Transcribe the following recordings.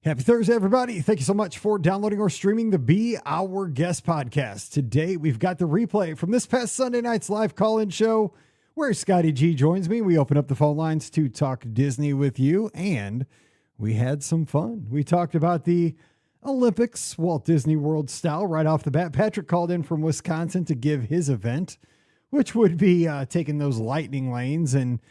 Happy Thursday, everybody. Thank you so much for downloading or streaming the Be Our Guest podcast. Today, we've got the replay from this past Sunday night's live call-in show where Scotty G joins me. We open up the phone lines to talk Disney with you, and we had some fun. We talked about the Olympics, Walt Disney World style, right off the bat. Patrick called in from Wisconsin to give his event, which would be taking those lightning lanes and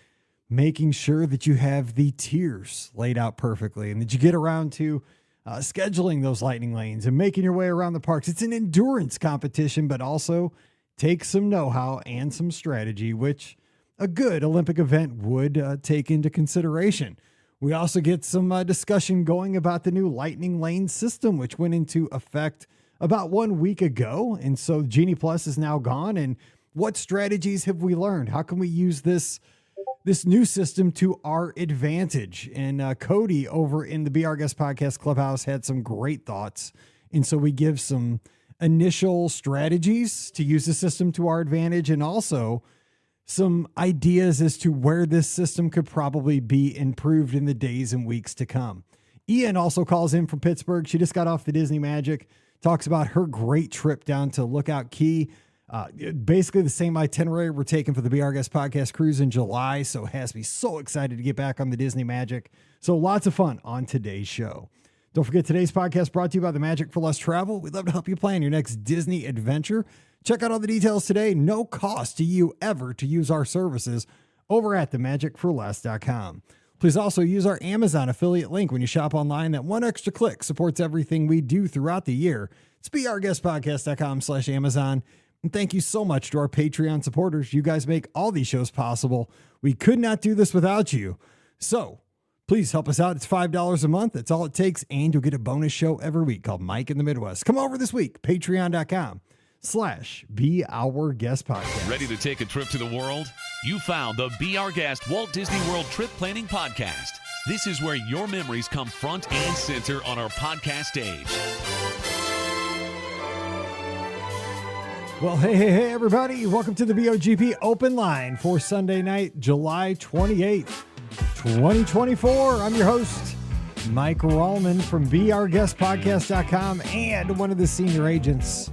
making sure that you have the tiers laid out perfectly and that you get around to scheduling those lightning lanes and making your way around the parks. It's an endurance competition, but also takes some know-how and some strategy, which a good Olympic event would take into consideration. We also get some discussion going about the new lightning lane system, which went into effect about 1 week ago. And so Genie Plus is now gone. And what strategies have we learned? How can we use this new system to our advantage? And Cody over in the Be Our Guest podcast Clubhouse had some great thoughts. And so we give some initial strategies to use the system to our advantage, and also some ideas as to where this system could probably be improved in the days and weeks to come. Ian also calls in from Pittsburgh. She just got off the Disney Magic, talks about her great trip down to Lookout Key. Basically the same itinerary we're taking for the Be Our Guest podcast cruise in July. So has me so excited to get back on the Disney Magic. So lots of fun on today's show. Don't forget, today's podcast brought to you by the Magic for Less Travel. We'd love to help you plan your next Disney adventure. Check out all the details today. No cost to you ever to use our services over at themagicforless.com. Please also use our Amazon affiliate link when you shop online. That one extra click supports everything we do throughout the year. It's beourguestpodcast.com/Amazon. And thank you so much to our Patreon supporters. You guys make all these shows possible. We could not do this without you. So please help us out. It's $5 a month. That's all it takes. And you'll get a bonus show every week called Mike in the Midwest. Come over this week, patreon.com/Be Our Guest Podcast. Ready to take a trip to the world? You found the Be Our Guest Walt Disney World Trip Planning Podcast. This is where your memories come front and center on our podcast stage. Well, hey, everybody. Welcome to the BOGP Open Line for Sunday night, July 28th, 2024. I'm your host, Mike Rallman from BeOurGuestPodcast.com and one of the senior agents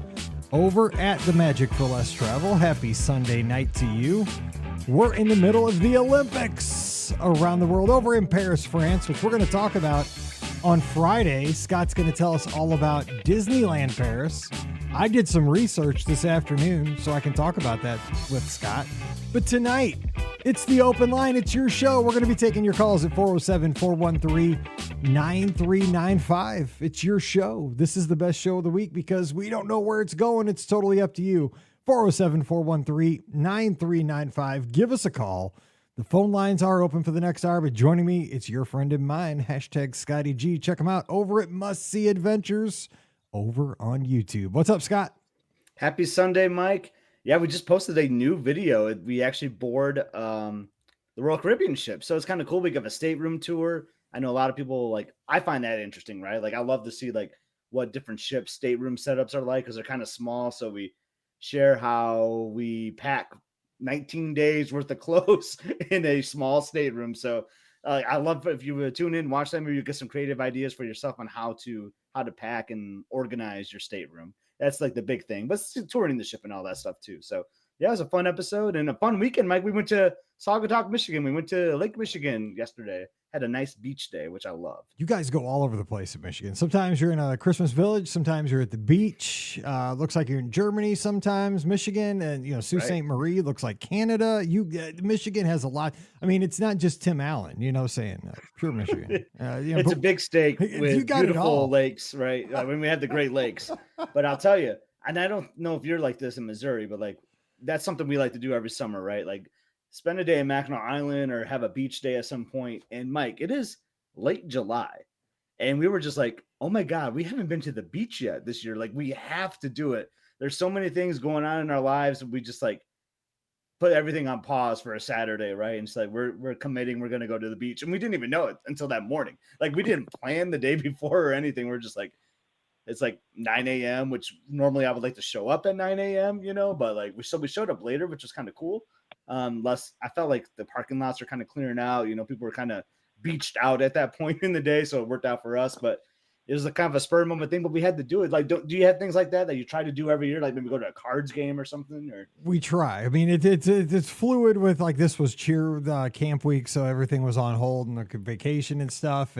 over at the Magic for Less Travel. Happy Sunday night to you. We're in the middle of the Olympics around the world over in Paris, France, which we're going to talk about on Friday. Scott's going to tell us all about Disneyland Paris. I did some research this afternoon, so I can talk about that with Scott. But tonight, it's the open line. It's your show. We're going to be taking your calls at 407-413-9395. It's your show. This is the best show of the week because we don't know where it's going. It's totally up to you. 407-413-9395. Give us a call. The phone lines are open for the next hour, but joining me, it's your friend and mine, hashtag Scotty G. Check him out over at Must See Adventures over on YouTube. What's up, Scott? Happy Sunday, Mike. Yeah, we just posted a new video. We actually board the Royal Caribbean ship. So it's kind of cool. We have a stateroom tour. I know a lot of people I find that interesting, right? I love to see what different ships stateroom setups are like because they're kind of small. So we share how we pack 19 days worth of clothes in a small stateroom. So I love if you tune in, watch them, maybe you get some creative ideas for yourself on how to pack and organize your stateroom. That's the big thing, but touring the ship and all that stuff too. So yeah, it was a fun episode and a fun weekend, Mike. We went to Saugatuck, Michigan. We went to Lake Michigan yesterday. Had a nice beach day, which I love. You guys go all over the place in Michigan. Sometimes you're in a Christmas village. Sometimes you're at the beach. Looks like you're in Germany sometimes, Michigan. And, Sault Ste. Marie looks like Canada. Michigan has a lot. I mean, it's not just Tim Allen, saying pure Michigan. It's a big state with beautiful lakes, right? I mean, we have the Great Lakes. But I'll tell you, and I don't know if you're like this in Missouri, but that's something we like to do every summer, right? Spend a day in Mackinac Island or have a beach day at some point. And Mike, it is late July. And we were just oh my God, we haven't been to the beach yet this year. We have to do it. There's so many things going on in our lives. And we just put everything on pause for a Saturday, right? And it's we're committing, we're going to go to the beach. And we didn't even know it until that morning. We didn't plan the day before or anything. We're just it's 9 a.m., which normally I would like to show up at 9 a.m., but we showed up later, which was kind of cool. I felt like the parking lots are kind of clearing out. People were kind of beached out at that point in the day. So it worked out for us, but it was a kind of a spur moment thing, but we had to do it. Like, do you have things like that you try to do every year? Like maybe go to a cards game or something? Or we try. I mean, it's fluid with like this was cheer camp week, so everything was on hold and the vacation and stuff.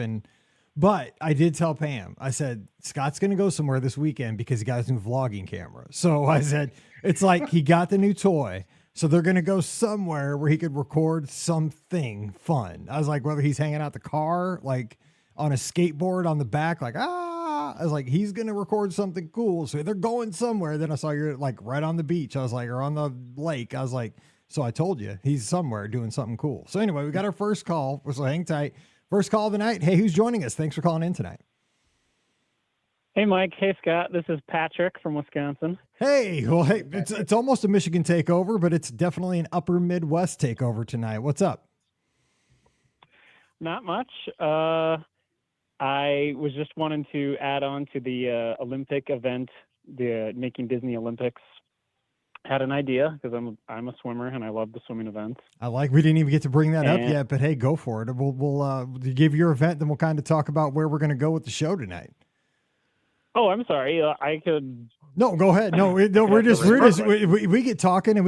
But I did tell Pam, I said, Scott's going to go somewhere this weekend because he got his new vlogging camera. So I said, it's like he got the new toy. So they're going to go somewhere where he could record something fun. I was like, whether he's hanging out the car, like on a skateboard on the back, like, I was like, he's going to record something cool. So they're going somewhere. Then I saw you're like right on the beach. I was like, or on the lake. I was like, so I told you he's somewhere doing something cool. So anyway, we got our first call. So hang tight. First call of the night. Hey, who's joining us? Thanks for calling in tonight. Hey, Mike. Hey, Scott. This is Patrick from Wisconsin. Hey, well, hey, it's almost a Michigan takeover, but it's definitely an upper Midwest takeover tonight. What's up? Not much. I was just wanting to add on to the Olympic event, the Making Disney Olympics. Had an idea because I'm a swimmer and I love the swimming events. We didn't even get to bring that up yet, but hey, go for it. We'll give your event, then we'll kind of talk about where we're going to go with the show tonight. Oh, I'm sorry. I could. No, go ahead. No, we get talking and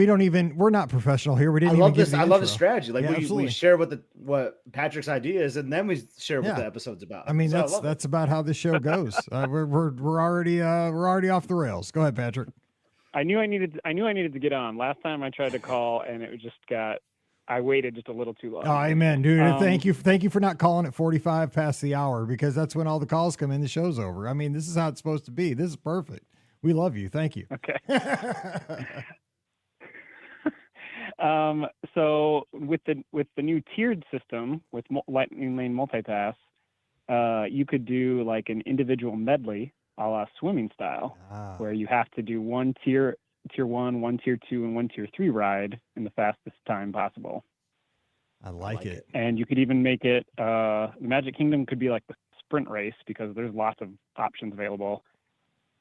we're not professional here. We didn't. I love even this. I love the strategy. Like we share what Patrick's idea is, and then we share what the episode's about. I mean, that's about how this show goes. We're already off the rails. Go ahead, Patrick. I knew I needed to get on. Last time I tried to call and it just I waited just a little too long. Oh, amen, dude. Thank you for not calling at 45 past the hour, because that's when all the calls come in. The show's over. I mean, this is how it's supposed to be. This is perfect. We love you. Thank you. Okay. So with the new tiered system with lightning lane multipass, you could do like an individual medley a la swimming style, where you have to do one tier 1, tier 2, and 1 tier 3 ride in the fastest time possible. I like it. And you could even make it, the Magic Kingdom could be like the sprint race because there's lots of options available.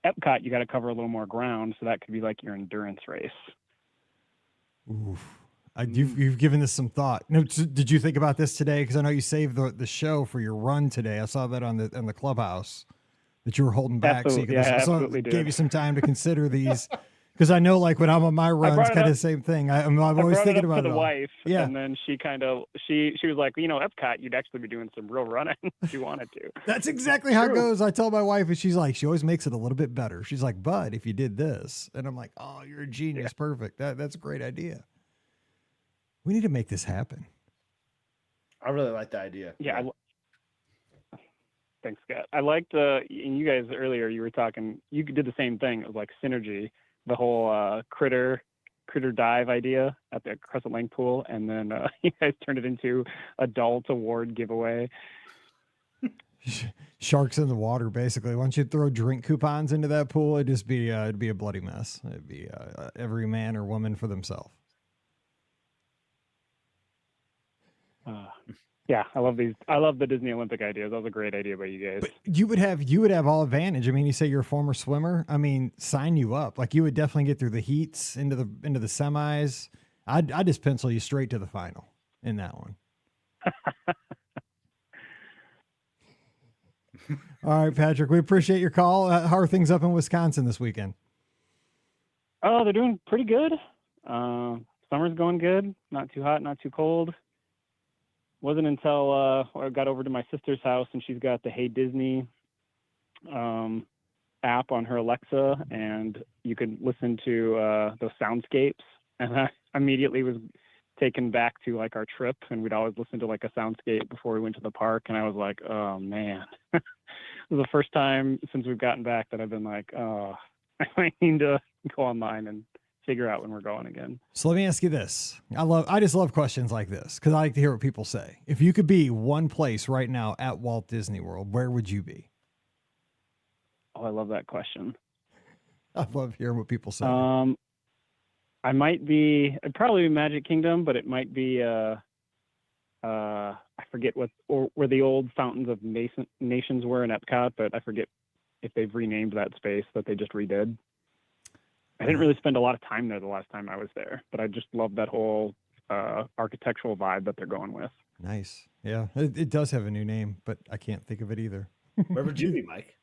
Epcot, you got to cover a little more ground, so that could be like your endurance race. Oof. You've given this some thought. No, did you think about this today? Because I know you saved the show for your run today. I saw that on the clubhouse that you were holding back. Absolutely. So Absolutely gave you some time to consider these. Because I know, like when I'm on my runs, kind of the same thing. I'm always thinking about it. I brought it up to the wife, yeah. And then she was like, Epcot, you'd actually be doing some real running if you wanted to. That's exactly how it goes. I tell my wife, and she's like, she always makes it a little bit better. She's like, but if you did this, and I'm like, oh, you're a genius, perfect. That's a great idea. We need to make this happen. I really like the idea. Yeah. Thanks, Scott. I liked and you guys earlier. You were talking. You did the same thing. It was like synergy. The whole critter dive idea at the Crescent Lake pool, and then you guys turned it into adult award giveaway. Sharks in the water, basically. Once you throw drink coupons into that pool, it'd be a bloody mess. It'd be every man or woman for themselves. Yeah, I love these. I love the Disney Olympic ideas. That was a great idea by you guys. But you would have all advantage. I mean, you say you're a former swimmer. I mean, sign you up. Like you would definitely get through the heats into the semis. I'd just pencil you straight to the final in that one. All right, Patrick, we appreciate your call. How are things up in Wisconsin this weekend? Oh, they're doing pretty good. Summer's going good. Not too hot, not too cold. Wasn't until I got over to my sister's house and she's got the Hey Disney app on her Alexa, and you could listen to those soundscapes. And I immediately was taken back to like our trip, and we'd always listen to like a soundscape before we went to the park. And I was like, oh man, it was the first time since we've gotten back that I've been like, oh, I might need to go online and figure out when we're going again. So let me ask you this. I just love questions like this because I like to hear what people say. If you could be one place right now at Walt Disney World, where would you be? Oh, I love that question. I love hearing what people say. I'd probably be Magic Kingdom, but it might be, I forget where the old Fountains of Nations were in Epcot, but I forget if they've renamed that space that they just redid. I didn't really spend a lot of time there the last time I was there, but I just love that whole architectural vibe that they're going with. Nice. Yeah, it does have a new name, but I can't think of it either. Where would you be, Mike?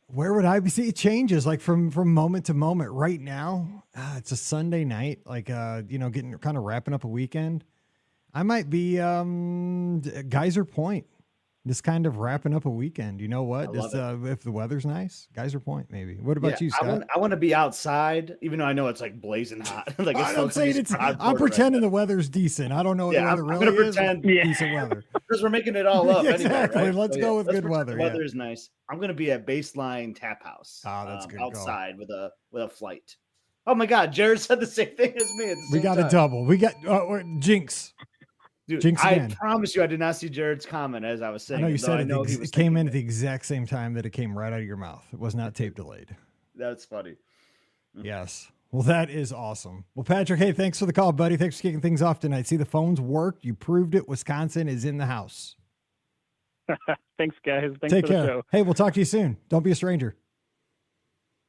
Where would I be? See, it changes like from moment to moment. Right now, it's a Sunday night, like getting kind of wrapping up a weekend. I might be Geyser Point, just kind of wrapping up a weekend. You know what? Just, if the weather's nice, Geyser Point maybe. What about you, Scott? I want to be outside, even though I know it's like blazing hot. Like I'm saying I'm pretending the weather's decent. I don't know what the weather really gonna is. Pretend decent weather because we're making it all up. Exactly. Anyway, right? Let's go with good weather. The weather is nice. I'm gonna be at Baseline Tap House. That's good. Outside with a flight. Oh my God, Jared said the same thing as me. We got a double. We got Jinx. Dude, Jinx I promise you, I did not see Jared's comment as I was saying. I know you said it came in at the exact same time that it came right out of your mouth. It was not tape delayed. That's funny. Yes. Well, that is awesome. Well, Patrick, hey, thanks for the call, buddy. Thanks for kicking things off tonight. See, the phones worked. You proved it. Wisconsin is in the house. Thanks, guys. Thanks Take for care. the show. Hey, we'll talk to you soon. Don't be a stranger.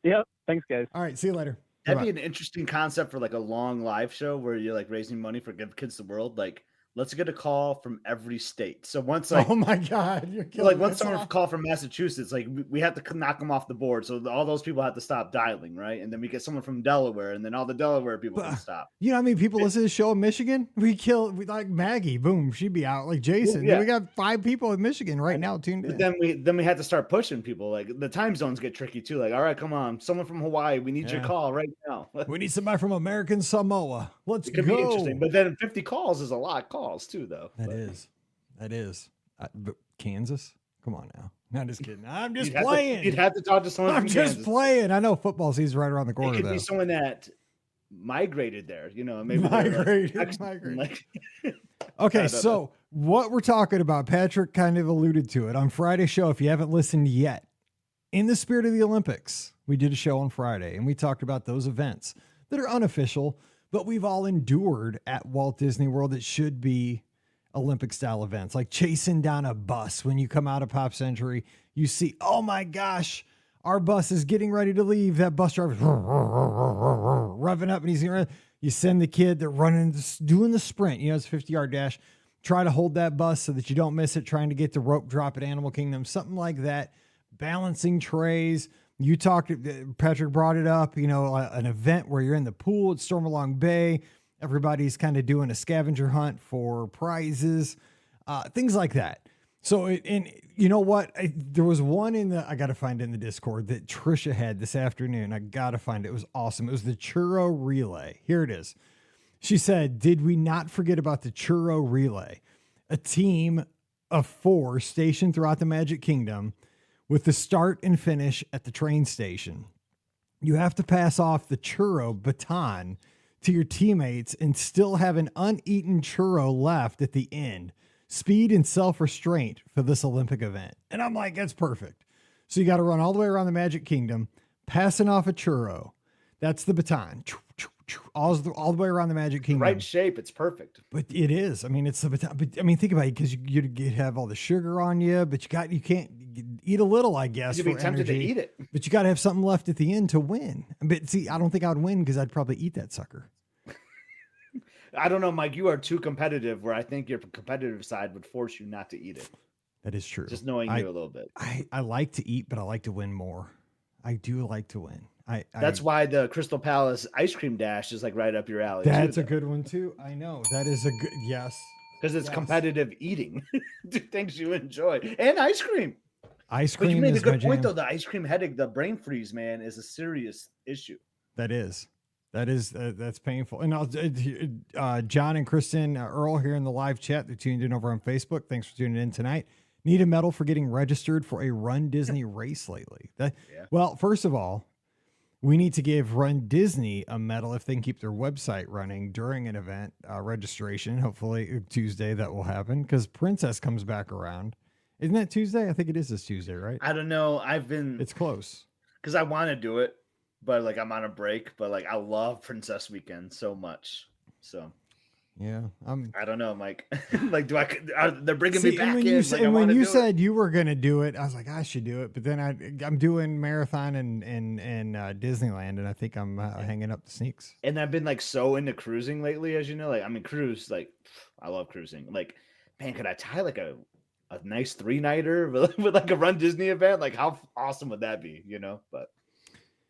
Yep. Thanks, guys. All right. See you later. That'd be an interesting concept for like a long live show where you're like raising money for Give Kids the World. Like, let's get a call from every state. So once oh my God, you're killing like once someone call from Massachusetts, like we have to knock them off the board. So all those people have to stop dialing, right? And then we get someone from Delaware, and then all the Delaware people can stop. You know how many people listen to the show in Michigan? We like Maggie, boom, she'd be out. Like Jason, we got 5 people in Michigan right now tuned in. Then we had to start pushing people. Like the time zones get tricky too. Like, all right, come on, someone from Hawaii, we need your call right now. We need somebody from American Samoa. Let's go. It could be interesting, but then 50 calls is a lot of calls too, though. That is. But Kansas? Come on now. I'm just kidding. I'm just playing. You'd have to talk to someone from Kansas. Playing. I know football season's right around the corner. It could be someone that migrated there, maybe migrated. Okay, so what we're talking about, Patrick kind of alluded to it on Friday's show. If you haven't listened yet, in the spirit of the Olympics, we did a show on Friday and we talked about those events that are unofficial, but we've all endured at Walt Disney World. It should be Olympic style events, like chasing down a bus. When you come out of Pop Century, you see, oh my gosh, our bus is getting ready to leave. That bus driver's revving up and he's going to, you send the kid that doing the sprint, it's a 50-yard dash. Try to hold that bus so that you don't miss it, trying to get the rope drop at Animal Kingdom, something like that. Balancing trays. You talked, Patrick brought it up, an event where you're in the pool at Stormalong Bay. Everybody's kind of doing a scavenger hunt for prizes, things like that. So, and you know what? There was one I got to find in the Discord that Trisha had this afternoon. I got to find it. It was awesome. It was the churro relay. Here it is. She said, did we not forget about the churro relay? A team of 4 stationed throughout the Magic Kingdom with the start and finish at the train station. You have to pass off the churro baton to your teammates and still have an uneaten churro left at the end. Speed and self-restraint for this Olympic event. And I'm like, that's perfect. So you got to run all the way around the Magic Kingdom, passing off a churro. That's the baton. All the way around the Magic Kingdom. Right shape. It's perfect. But it is. I mean, it's the baton. But I mean, think about it, because you have all the sugar on you, but you can't eat a little, I guess. You'd be tempted to eat it. But you got to have something left at the end to win. But see, I don't think I'd win because I'd probably eat that sucker. I don't know, Mike. You are too competitive, where I think your competitive side would force you not to eat it. That is true. Just knowing you a little bit. I like to eat, but I like to win more. I do like to win. That's why the Crystal Palace ice cream dash is like right up your alley. That's a good one too. I know that is a good yes. Because it's competitive eating, things you enjoy, and ice cream. Ice cream. But you made a good point though. The ice cream headache, the brain freeze, man, is a serious issue. That's painful. And John and Kristen Earl here in the live chat. They're tuned in over on Facebook. Thanks for tuning in tonight. Need a medal for getting registered for a Run Disney race lately. Well, first of all, we need to give Run Disney a medal if they can keep their website running during an event registration. Hopefully Tuesday that will happen because Princess comes back around. Isn't that Tuesday? I think it is this Tuesday, right? I don't know. It's close. Because I want to do it, but like I'm on a break. But like I love Princess Weekend so much. So yeah, I don't know, Mike. Like, they're bringing me back in. When you said you were going to do it, I was like, I should do it. But then I'm doing marathon in Disneyland, and I think I'm hanging up the sneaks. And I've been like so into cruising lately, as you know. Like, I mean, cruise. Like, I love cruising. Like, man, could I tie like a a nice 3-nighter with like a Run Disney event. Like how awesome would that be, But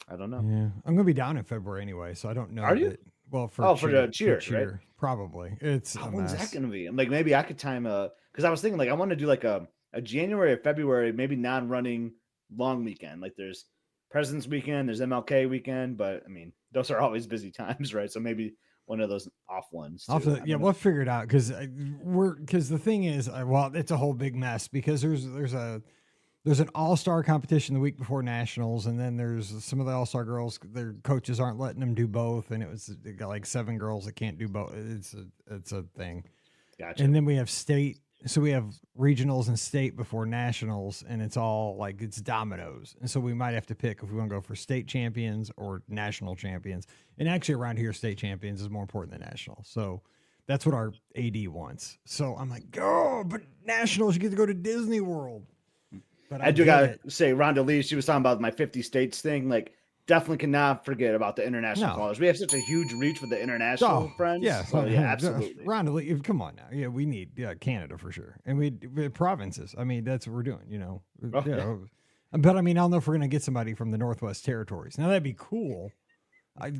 I don't know. Yeah, I'm gonna be down in February anyway, so I don't know. Are you? That, well, for the cheer, right? Probably. It's how a when's mess. that gonna be? I'm like, maybe I could time because I was thinking like I want to do like a January or February, maybe non-running long weekend. Like there's President's Weekend, there's MLK weekend, but I mean those are always busy times, right? So maybe one of those off ones. We'll figure it out because the thing is, well, it's a whole big mess because there's an all-star competition the week before nationals, and then there's some of the all-star girls, their coaches aren't letting them do both, and they got like 7 girls that can't do both. It's a thing. Gotcha. And then we have state, so we have regionals and state before nationals, and it's all like it's dominoes. And so we might have to pick if we want to go for state champions or national champions. And actually around here, state champions is more important than national. So that's what our AD wants. So I'm like, but nationals, you get to go to Disney World. But I do gotta say, Rhonda Lee, she was talking about my 50 states thing. Like, definitely cannot forget about the international callers. We have such a huge reach with the international friends. Yeah, so, yeah, absolutely. Rhonda Lee, come on now. Yeah, we need Canada for sure, and we provinces. I mean, that's what we're doing. But I mean, I don't know if we're gonna get somebody from the Northwest Territories. Now that'd be cool. I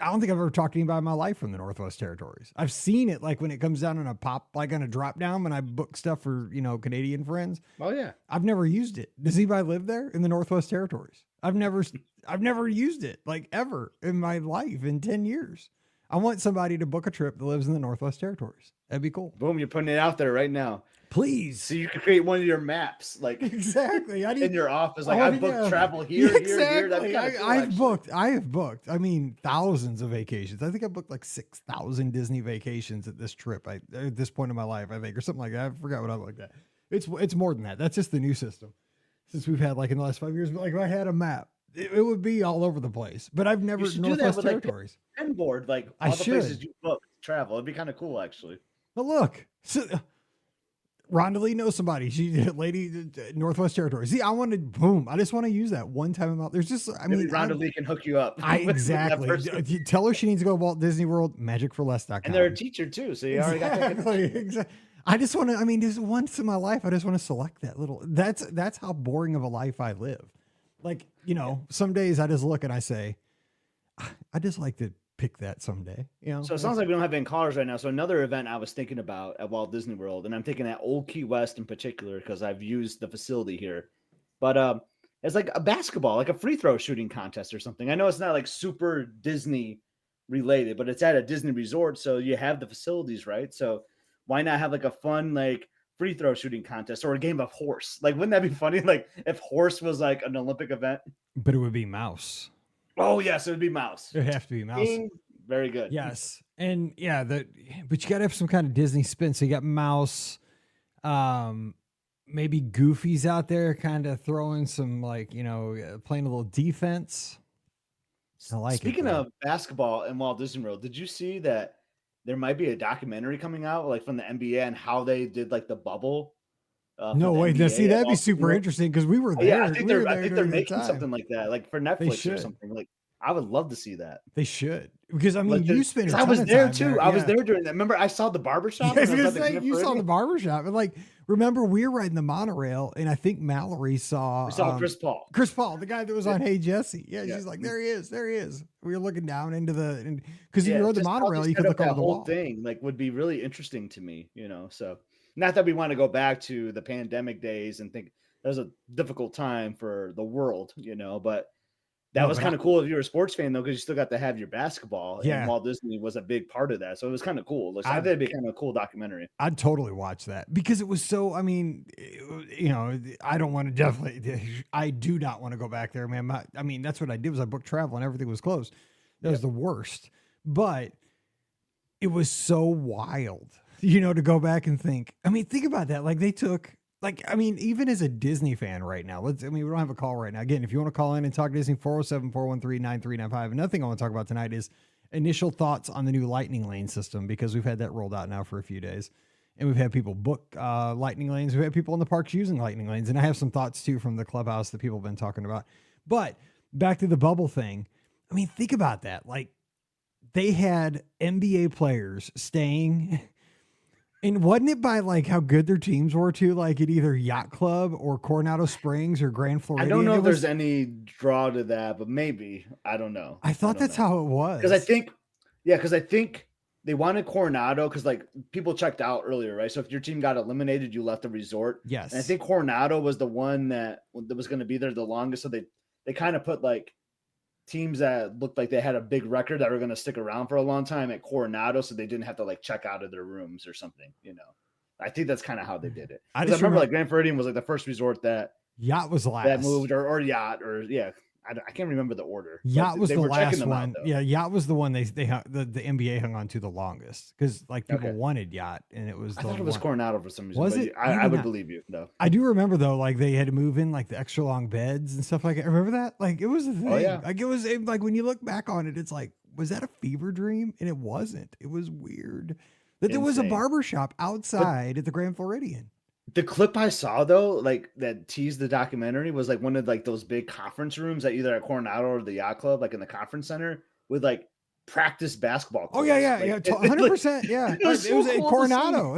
don't think I've ever talked to anybody in my life from the Northwest Territories. I've seen it like when it comes down on a pop, like on a drop down when I book stuff for, Canadian friends. Oh yeah. I've never used it. Does anybody live there in the Northwest Territories? I've never used it like ever in my life in 10 years. I want somebody to book a trip that lives in the Northwest Territories. That'd be cool. Boom. You're putting it out there right now. Please. So you can create one of your maps, like exactly in your office. Like I've booked travel here, exactly. here. Cool, I have booked. I mean, thousands of vacations. I think I booked like 6,000 Disney vacations at this trip. At this point in my life, I think, or something like that. I forgot what I like that. It's more than that. That's just the new system. Since we've had like in the last 5 years, but like if I had a map, it would be all over the place. But I've never Northwest Territories. Like, pen board, like all the places you book travel. It'd be kind of cool, actually. But look, Rhonda Lee knows somebody. She's a lady, Northwest Territories. See, I just want to use that one time a month. There's just, Rhonda Lee can hook you up. Exactly. Tell her she needs to go to Walt Disney World, magicforless.com. And they're a teacher too. So you already got that. Exactly. I just want to, just once in my life, I just want to select that little, that's how boring of a life I live. Like, some days I just look and I say, I just like to pick that someday. So it sounds like we don't have any callers right now. So another event I was thinking about at Walt Disney World, and I'm thinking at Old Key West in particular because I've used the facility here, but it's like a basketball, like a free throw shooting contest or something. I know it's not like super Disney related, but it's at a Disney resort, so you have the facilities, right? So why not have like a fun like free throw shooting contest or a game of horse? Like, wouldn't that be funny? Like if horse was like an Olympic event, but it would be mouse. Oh yes, it would be mouse. It have to be mouse. Very good. Yes, and yeah, but you got to have some kind of Disney spin. So you got mouse, maybe Goofy's out there, kind of throwing some like playing a little defense. I like. Speaking of basketball and Walt Disney World, did you see that there might be a documentary coming out like from the NBA and how they did like the bubble? No way. See, that'd be super interesting because we were there. Yeah, I think they're making something like that, like for Netflix or something. Like I would love to see that. They should, because I mean, you spent. I was there too. I was there during that. Remember, I saw the barbershop. You saw the barbershop, and like, remember, we were riding the monorail, and I think Mallory saw. We saw Chris Paul. Chris Paul, the guy that was on Hey Jesse. Yeah, she's like, there he is. We were looking down into because if you rode the monorail, you could look over the wall. Thing like would be really interesting to me, So. Not that we want to go back to the pandemic days and think that was a difficult time for the world, but that was kind of cool if you were a sports fan, though, because you still got to have your basketball. Yeah. And Walt Disney was a big part of that. So it was kind of cool. I think it'd be kind of a cool documentary. I'd totally watch that because it was so, I don't want to I do not want to go back there, man. That's what I did was I booked travel and everything was closed. That was the worst. But it was so wild. To go back and think, think about that. Like they took, even as a Disney fan right now, we don't have a call right now. Again, if you want to call in and talk Disney, 407-413-9395. Another thing I want to talk about tonight is initial thoughts on the new Lightning Lane system, because we've had that rolled out now for a few days and we've had people book Lightning Lanes. We've had people in the parks using Lightning Lanes. And I have some thoughts too from the clubhouse that people have been talking about, but back to the bubble thing. Think about that. Like they had NBA players staying And wasn't it by like how good their teams were too? Like at either Yacht Club or Coronado Springs or Grand Floridian. I don't know if there's any draw to that, but maybe. I don't know. I thought that's how it was. Because I think they wanted Coronado because like people checked out earlier, right? So if your team got eliminated, you left the resort. Yes. And I think Coronado was the one that was going to be there the longest. So they kind of put like teams that looked like they had a big record that were going to stick around for a long time at Coronado, so they didn't have to like check out of their rooms or something, I think that's kind of how they did it. I remember like Grand Floridian was like the first resort that Yacht was last. That moved or Yacht or I can't remember the order. Yacht was the last one. Yeah, Yacht was the one the NBA hung on to the longest because like people wanted Yacht, and it was. I thought it was Coronado for some reason. Was it? I would believe you. No, I do remember though, like they had to move in like the extra long beds and stuff like that. Remember that? Like it was a thing. Oh, yeah. Like it was like when you look back on it, it's like, was that a fever dream? And it wasn't. It was weird that there was a barbershop outside at the Grand Floridian. The clip I saw though, like that teased the documentary, was like one of like those big conference rooms at either at Coronado or the Yacht Club, like in the conference center, with like practice basketball courts. Oh yeah, 100%. Yeah, it was at Coronado.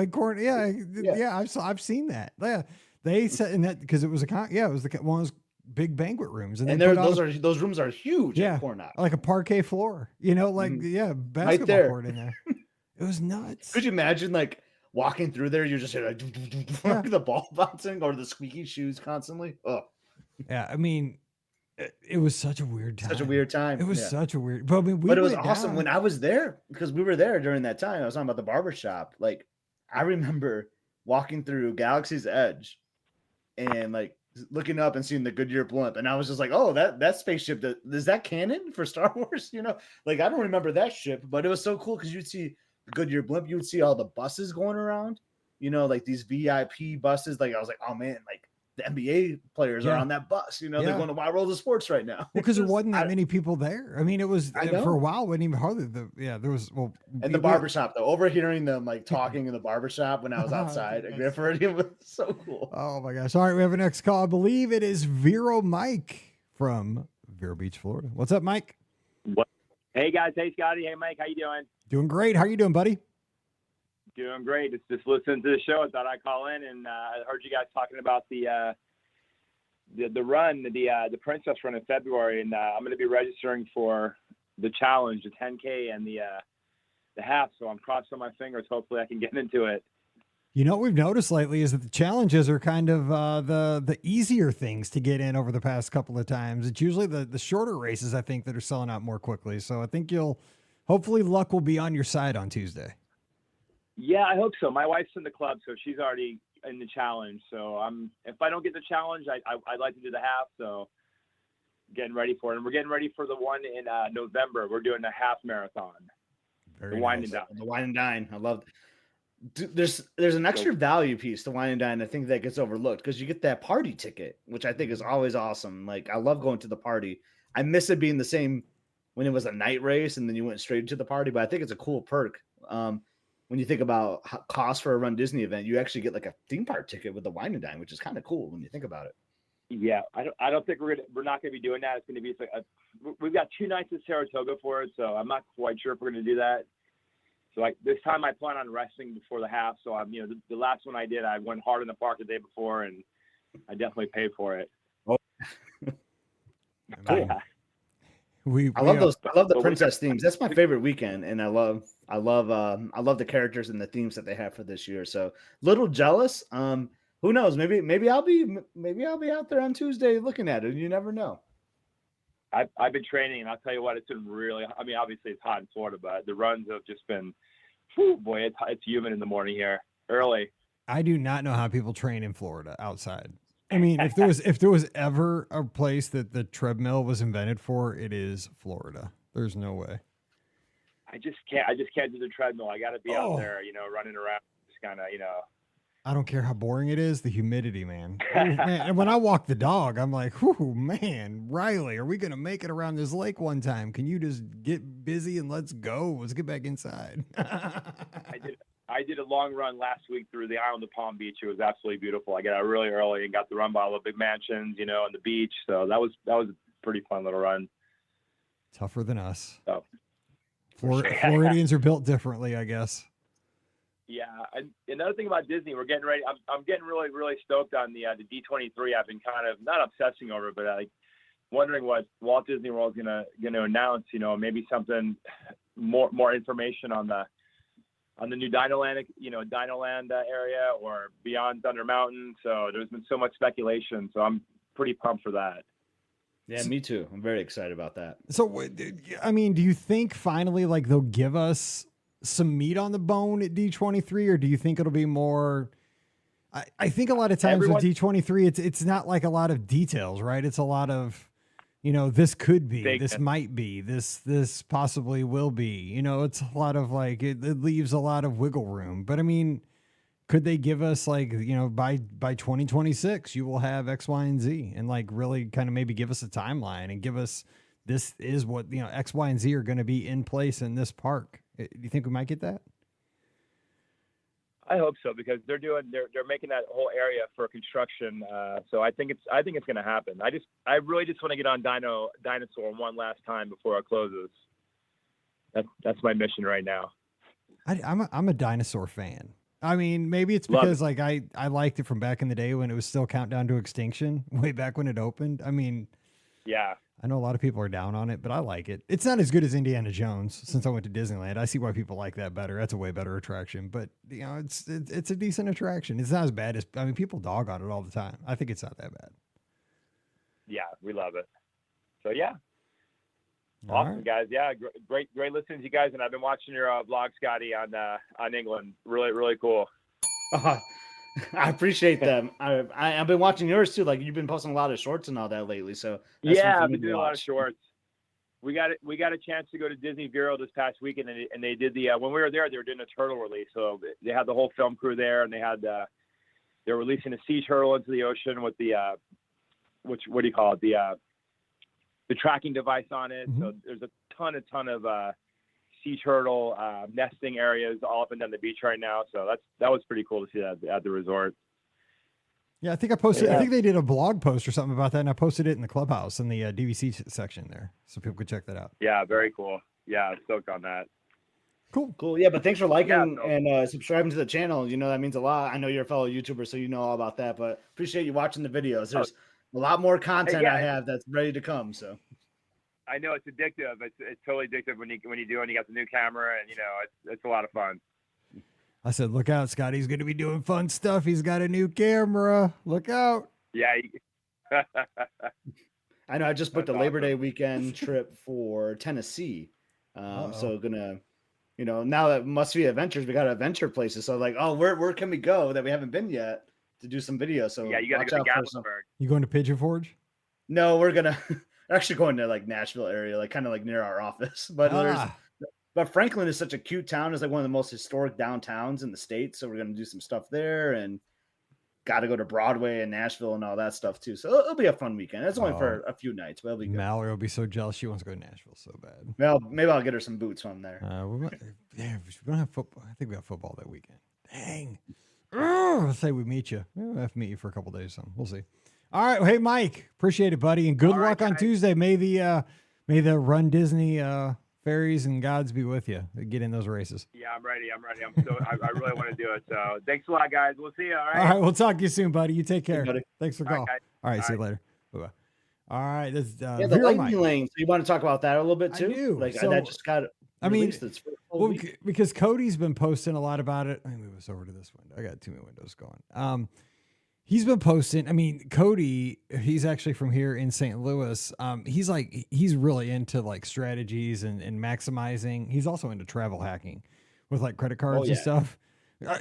I've seen that. Yeah, they said in that because it was it was one of those big banquet rooms, and those rooms are huge. Yeah, at Coronado, like a parquet floor. Basketball right there. court in there. It was nuts. Could you imagine like walking through there, you're just like the ball bouncing or the squeaky shoes constantly. Oh, yeah. I mean, it was such a weird time. Such a weird time. It was such a weird. But I mean, it was awesome when I was there because we were there during that time. I was talking about the barbershop. Like, I remember walking through Galaxy's Edge and like looking up and seeing the Goodyear blimp, and I was just like, "Oh, that spaceship is that canon for Star Wars?" Like I don't remember that ship, but it was so cool because you'd see Goodyear blimp, you would see all the buses going around, like these VIP buses. Like I was like, oh man, like the NBA players are on that bus. They're going to Wild World of Sports right now. Because there wasn't that many people there. I mean, it was for a while. Wasn't even hardly there was and the barbershop though. Overhearing them like talking in the barbershop when I was outside at Grand Floridian was so cool. Oh my gosh! All right, we have a next call. I believe it is Vero Mike from Vero Beach, Florida. What's up, Mike? What? Hey guys, hey Scotty, hey Mike, how you doing? Doing great. How are you doing, buddy? Doing great. Just listening to the show. I thought I'd call in, and I heard you guys talking about the run, the Princess Run in February, and I'm going to be registering for the challenge, the 10K and the half. So I'm crossing my fingers. Hopefully, I can get into it. What we've noticed lately is that the challenges are kind of the easier things to get in over the past couple of times. It's usually the shorter races, I think, that are selling out more quickly. So I think hopefully luck will be on your side on Tuesday. Yeah, I hope so. My wife's in the club, so she's already in the challenge. So if I don't get the challenge, I'd like to do the half. So getting ready for it. And we're getting ready for the one in November. We're doing a half marathon. The Wine and Dine. The Wine and Dine. I love There's an extra value piece to Wine and Dine. I think that gets overlooked because you get that party ticket, which I think is always awesome. Like I love going to the party. I miss it being the same when it was a night race and then you went straight to the party, but I think it's a cool perk. When you think about cost for a Run Disney event, you actually get like a theme park ticket with the Wine and Dine, which is kind of cool when you think about it. Yeah, I don't think we're not going to be doing that. It's going to be we've got 2 nights in Saratoga for it, so I'm not quite sure if we're going to do that. So like this time, I plan on resting before the half. So I'm the last one I did, I went hard in the park the day before, and I definitely paid for it. Oh. Cool. Yeah. I love those. I love the princess themes. That's my favorite weekend, and I love the characters and the themes that they have for this year. So little jealous. Who knows? Maybe I'll be out there on Tuesday looking at it. You never know. I've been training, and I'll tell you what, it's been really. I mean, obviously it's hot in Florida, but the runs have just been. Whew, boy, it's humid in the morning here early. I do not know how people train in Florida outside. I mean, if there was ever a place that the treadmill was invented for, it is Florida. There's no way. I just can't do the treadmill. I got to be out there, running around, just kind of, I don't care how boring it is. The humidity, man. Oh, man. And when I walk the dog, I'm like, "Whoo, man, Riley, are we gonna make it around this lake one time? Can you just get busy and let's go? Let's get back inside." I did a long run last week through the island of Palm Beach. It was absolutely beautiful. I got out really early and got to run by all the big mansions, on the beach. So that was a pretty fun little run. Tougher than us. So. Floridians are built differently, I guess. Yeah. And another thing about Disney, we're getting ready. I'm getting really, really stoked on the D23. I've been kind of not obsessing over it, but like wondering what Walt Disney World's gonna announce. You know, maybe something more information on the new Dinoland, Dinoland area or beyond Thunder Mountain. So there's been so much speculation. So I'm pretty pumped for that. Yeah, me too. I'm very excited about that. So, I mean, do you think finally, like, they'll give us some meat on the bone at D23, or do you think it'll be more? I think a lot of times with D23, it's not like a lot of details, right? It's a lot of, this could be, this might be, this possibly will be. It's a lot of like it leaves a lot of wiggle room. But I mean, could they give us like, by 2026 you will have X, Y, and Z, and like really kind of maybe give us a timeline and give us this is what X, Y, and Z are going to be in place in this park? Do you think we might get that? I hope so, because they're making that whole area for construction. So I think it's going to happen. I really just want to get on Dinosaur one last time before it closes. That's my mission right now. I'm a dinosaur fan. I mean, maybe it's because like I liked it from back in the day when it was still Countdown to Extinction, way back when it opened. I mean, yeah, I know a lot of people are down on it, but I like it. It's not as good as Indiana Jones since I went to Disneyland. I see why people like that better. That's a way better attraction, but it's a decent attraction. It's not as bad as, people dog on it all the time. I think it's not that bad. Yeah, we love it. So yeah. Awesome, guys. Yeah, great listening to you guys. And I've been watching your vlog, Scotty, on England. Really, really cool. I appreciate them. I've been watching yours too. Like, you've been posting a lot of shorts and all that lately. So yeah, I've been doing a lot of shorts. We got a chance to go to Disney Bureau this past weekend, and they did the when we were there, they were doing a turtle release. So they had the whole film crew there, and they were releasing a sea turtle into the ocean with the what do you call it, the tracking device on it. Mm-hmm. So there's a ton of sea turtle nesting areas all up and down the beach right now. So that was pretty cool to see that at the resort. Yeah, I think I posted. Yeah. I think they did a blog post or something about that, and I posted it in the clubhouse in the DVC section there, so people could check that out. Yeah, very cool. Yeah, stoked on that. Cool. Yeah, but thanks for liking and subscribing to the channel. That means a lot. I know you're a fellow YouTuber, so you know all about that. But appreciate you watching the videos. There's a lot more content I have that's ready to come. So I know it's addictive. It's totally addictive when you do, and you got the new camera, and it's a lot of fun. I said, look out, Scotty's going to be doing fun stuff. He's got a new camera. Look out. Yeah. I know. I just booked a Labor Day weekend trip for Tennessee. So gonna, now that Must Be Adventures, we got adventure places. So like, where can we go that we haven't been yet to do some videos? So yeah, you got to go to Gatlinburg. You going to Pigeon Forge? No, we're actually going to like Nashville area, like kind of like near our office. But Franklin is such a cute town. It's like one of the most historic downtowns in the state. So we're going to do some stuff there, and got to go to Broadway and Nashville and all that stuff too. So it'll be a fun weekend. It's only for a few nights, but it'll be good. Mallory will be so jealous. She wants to go to Nashville so bad. Well, maybe I'll get her some boots from there. We're gonna have football. I think we got football that weekend. Dang. Let's say we meet you. We'll have to meet you for a couple days. So we'll see. All right. Well, hey, Mike, appreciate it, buddy. And good luck on Tuesday. May the Run Disney fairies and gods be with you. Get in those races. Yeah, I'm ready. I really want to do it. So thanks a lot, guys. We'll see you. All right. All right. We'll talk to you soon, buddy. You take care. Hey, thanks for the call. All right. See you later. Bye-bye. All right. That's the lightning lane. So you want to talk about that a little bit too? I do. Like that just got because Cody's been posting a lot about it. Let me move us over to this window. I got too many windows going. He's been posting. I mean, Cody, he's actually from here in St. Louis. He's really into like strategies and maximizing. He's also into travel hacking with like credit cards and stuff. I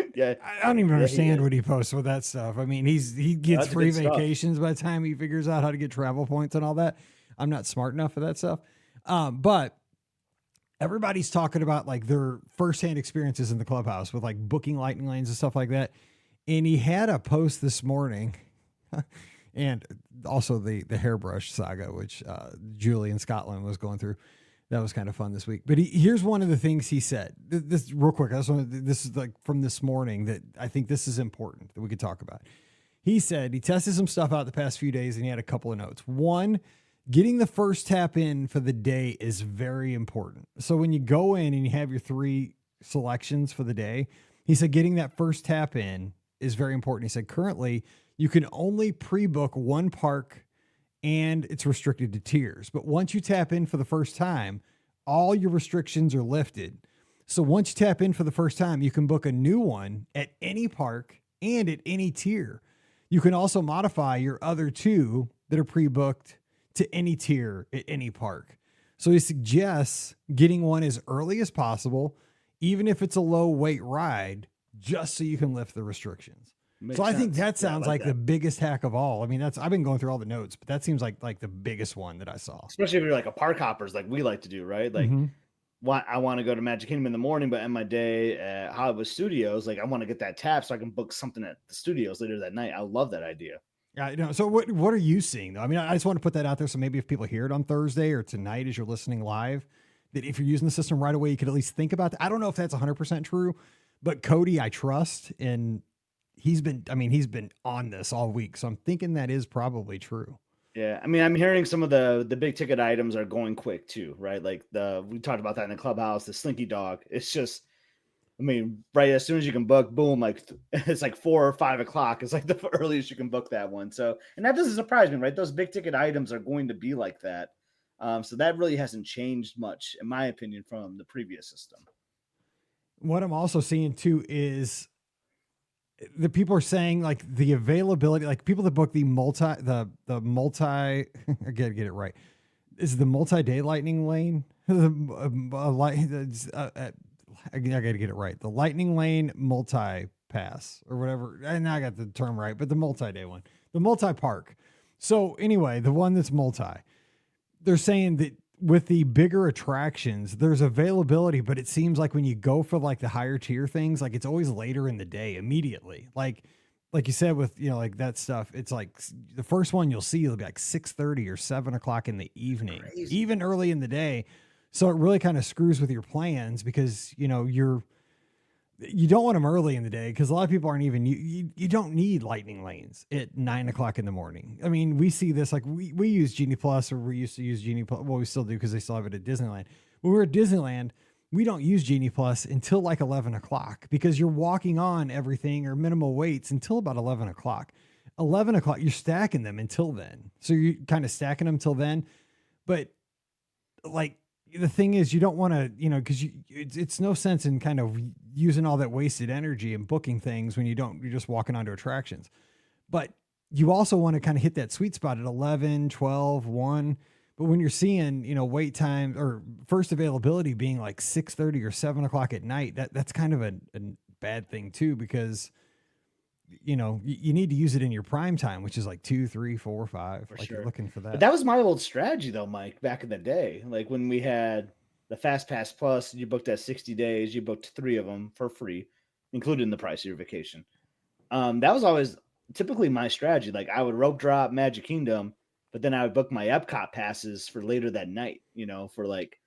don't even understand what he posts with that stuff. I mean, he gets free vacations by the time he figures out how to get travel points and all that. I'm not smart enough for that stuff. But everybody's talking about like their firsthand experiences in the clubhouse with like booking lightning lanes and stuff like that. And he had a post this morning and also the hairbrush saga, which Julie in Scotland was going through. That was kind of fun this week. But here's one of the things he said. This real quick. This is like from this morning that I think this is important that we could talk about. He said he tested some stuff out the past few days and he had a couple of notes. One, getting the first tap in for the day is very important. So when you go in and you have your 3 selections for the day, He said getting that first tap in is very important. He said currently you can only pre-book one park and it's restricted to tiers. But once you tap in for the first time, all your restrictions are lifted. So once you tap in for the first time, you can book a new one at any park and at any tier. You can also modify your other two that are pre-booked to any tier at any park. So he suggests getting one as early as possible, even if it's a low weight ride, just so you can lift the restrictions. Makes sense. I think that sounds like the biggest hack of all. I mean, I've been going through all the notes, but that seems like the biggest one that I saw. Especially if you're like a park hoppers, like we like to do, right? Like, I want to go to Magic Kingdom in the morning, but end my day at Hollywood Studios. Like, I want to get that tap so I can book something at the studios later that night. I love that idea. Yeah, you know. So what are you seeing though? I mean, I just want to put that out there. So maybe if people hear it on Thursday or tonight as you're listening live, that if you're using the system right away, you could at least think about that. I don't know if that's 100% true, but Cody, I trust, and he's been on this all week. So I'm thinking that is probably true. Yeah. I mean, I'm hearing some of the big ticket items are going quick too, right? Like we talked about that in the clubhouse, the Slinky Dog. It's just, I mean, right as soon as you can book, boom, like it's like 4 or 5 o'clock. It's like the earliest you can book that one. So, and that doesn't surprise me, right? Those big ticket items are going to be like that. So that really hasn't changed much, in my opinion, from the previous system. What I'm also seeing too is the people are saying like the availability, like people that book the multi, I gotta get it right. Is the multi-day lightning lane? I gotta get it right. The lightning lane multi-pass or whatever. And I got the term right, but the multi-day one, the multi-park. So anyway, the one that's multi, they're saying that with the bigger attractions, there's availability, but it seems like when you go for like the higher tier things, like it's always later in the day immediately. Like you said with, you know, like that stuff, it's like the first one you'll see, it'll be like 6:30 or 7 o'clock in the evening, even early in the day. So it really kind of screws with your plans because, you know, you don't want them early in the day because a lot of people aren't even, you don't need lightning lanes at 9 o'clock in the morning. I mean, we see this, like we use Genie Plus, or we used to use Genie Plus. Well, we still do because they still have it at Disneyland. When we're at Disneyland, we don't use Genie Plus until like 11 o'clock because you're walking on everything or minimal weights until about 11 o'clock. 11 o'clock, you're stacking them until then. So you're kind of stacking them till then. But like, the thing is, you don't want to, you know, because it's no sense in kind of using all that wasted energy and booking things when you're just walking onto attractions. But you also want to kind of hit that sweet spot at 11, 12, 1. But when you're seeing, you know, wait time or first availability being like 6:30 or 7 o'clock at night, that's kind of a bad thing too, because, you know, you need to use it in your prime time, which is like 2, 3, 4, 5. For like sure. You're looking for that. But that was my old strategy though, Mike, back in the day. Like when we had the Fast Pass Plus, you booked at 60 days, you booked 3 of them for free, including the price of your vacation. That was always typically my strategy. Like I would rope drop Magic Kingdom, but then I would book my Epcot passes for later that night, you know, for like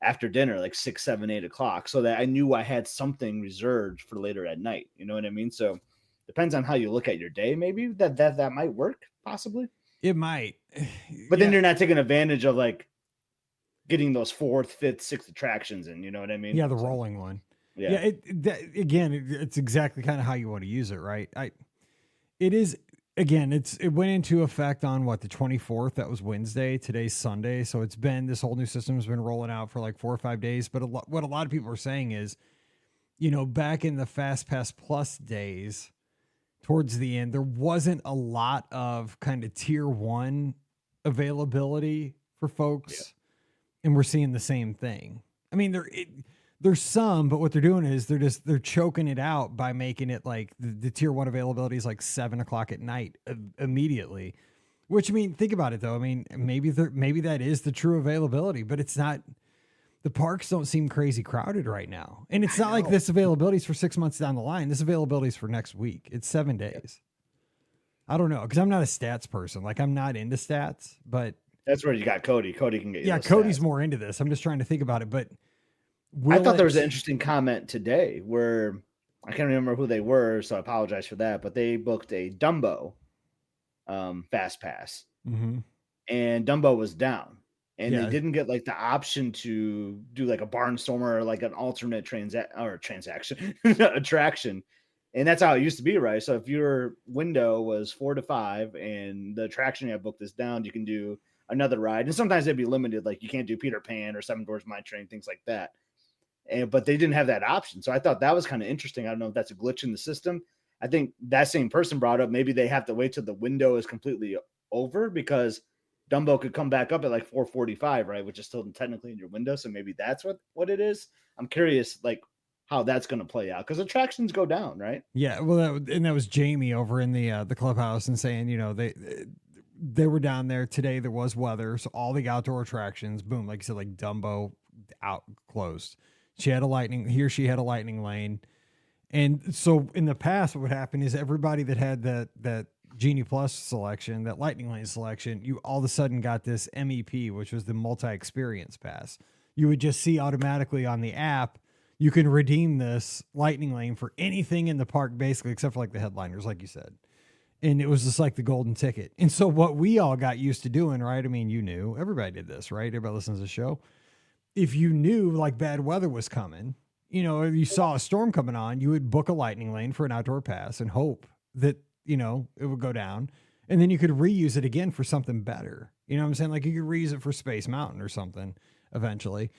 after dinner, like 6, 7, 8 o'clock, so that I knew I had something reserved for later at night. You know what I mean? So depends on how you look at your day. Maybe that might work, possibly. It might, but then you're not taking advantage of like getting those 4th, 5th, 6th attractions in. You know what I mean? Yeah, the rolling one. Yeah. It's exactly kind of how you want to use it, right? It went into effect on the 24th. That was Wednesday. Today's Sunday, so this whole new system has been rolling out for like 4 or 5 days. But what a lot of people are saying is, you know, back in the Fast Pass Plus days, towards the end, there wasn't a lot of kind of tier 1 availability for folks. Yeah. And we're seeing the same thing. I mean, there's some, but what they're doing is they're choking it out by making it like the tier 1 availability is like 7 o'clock at night immediately, which, I mean, think about it though. I mean, maybe that is the true availability, but it's not. The parks don't seem crazy crowded right now. And it's not like this availability is for 6 months down the line. This availability is for next week. It's 7 days. I don't know, because I'm not a stats person. Like, I'm not into stats, but that's where you got Cody. Cody can get you. Yeah, Cody's more into this. I'm just trying to think about it. But I thought there was an interesting comment today where I can't remember who they were, so I apologize for that. But they booked a Dumbo Fast Pass, and Dumbo was down. and they didn't get like the option to do like a barnstormer or like an alternate attraction. And that's how it used to be, right? So if your window was 4 to 5 and the attraction you have booked is down, you can do another ride. And sometimes they'd be limited, like you can't do Peter Pan or Seven Dwarfs Mine Train, things like that. But they didn't have that option. So I thought that was kind of interesting. I don't know if that's a glitch in the system. I think that same person brought up maybe they have to wait till the window is completely over, because Dumbo could come back up at like 4:45, right? Which is still technically in your window. So maybe that's what it is. I'm curious, like, how that's going to play out, because attractions go down, right? Yeah. Well, that was Jamie over in the clubhouse and saying, they were down there today. There was weather. So all the outdoor attractions, boom, like you said, like Dumbo out closed. She had a lightning lane. And so in the past, what would happen is everybody that had that Genie Plus selection, that lightning lane selection, you all of a sudden got this MEP, which was the multi-experience pass. You would just see automatically on the app, you can redeem this lightning lane for anything in the park, basically, except for like the headliners, like you said. And it was just like the golden ticket. And so what we all got used to doing, right? I mean, everybody did this, right? Everybody listens to the show. If you knew like bad weather was coming, if you saw a storm coming on, you would book a lightning lane for an outdoor pass and hope that, it would go down. And then you could reuse it again for something better. You know what I'm saying? Like you could reuse it for Space Mountain or something eventually.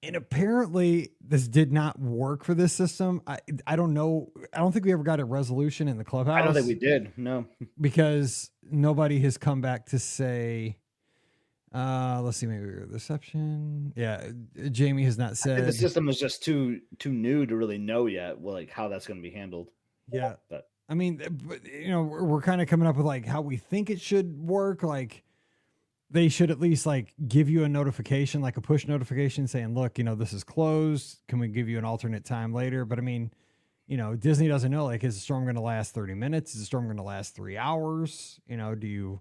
And apparently this did not work for this system. I don't know. I don't think we ever got a resolution in the clubhouse. I don't think we did. No, because nobody has come back to say, let's see, maybe reception. Yeah. Jamie has not said the system is just too new to really know yet. Well, like how that's going to be handled. Yeah. But I mean, we're kind of coming up with like how we think it should work. Like, they should at least like give you a notification, like a push notification saying, look, this is closed. Can we give you an alternate time later? But I mean, Disney doesn't know, like, is the storm going to last 30 minutes? Is the storm going to last 3 hours? Do you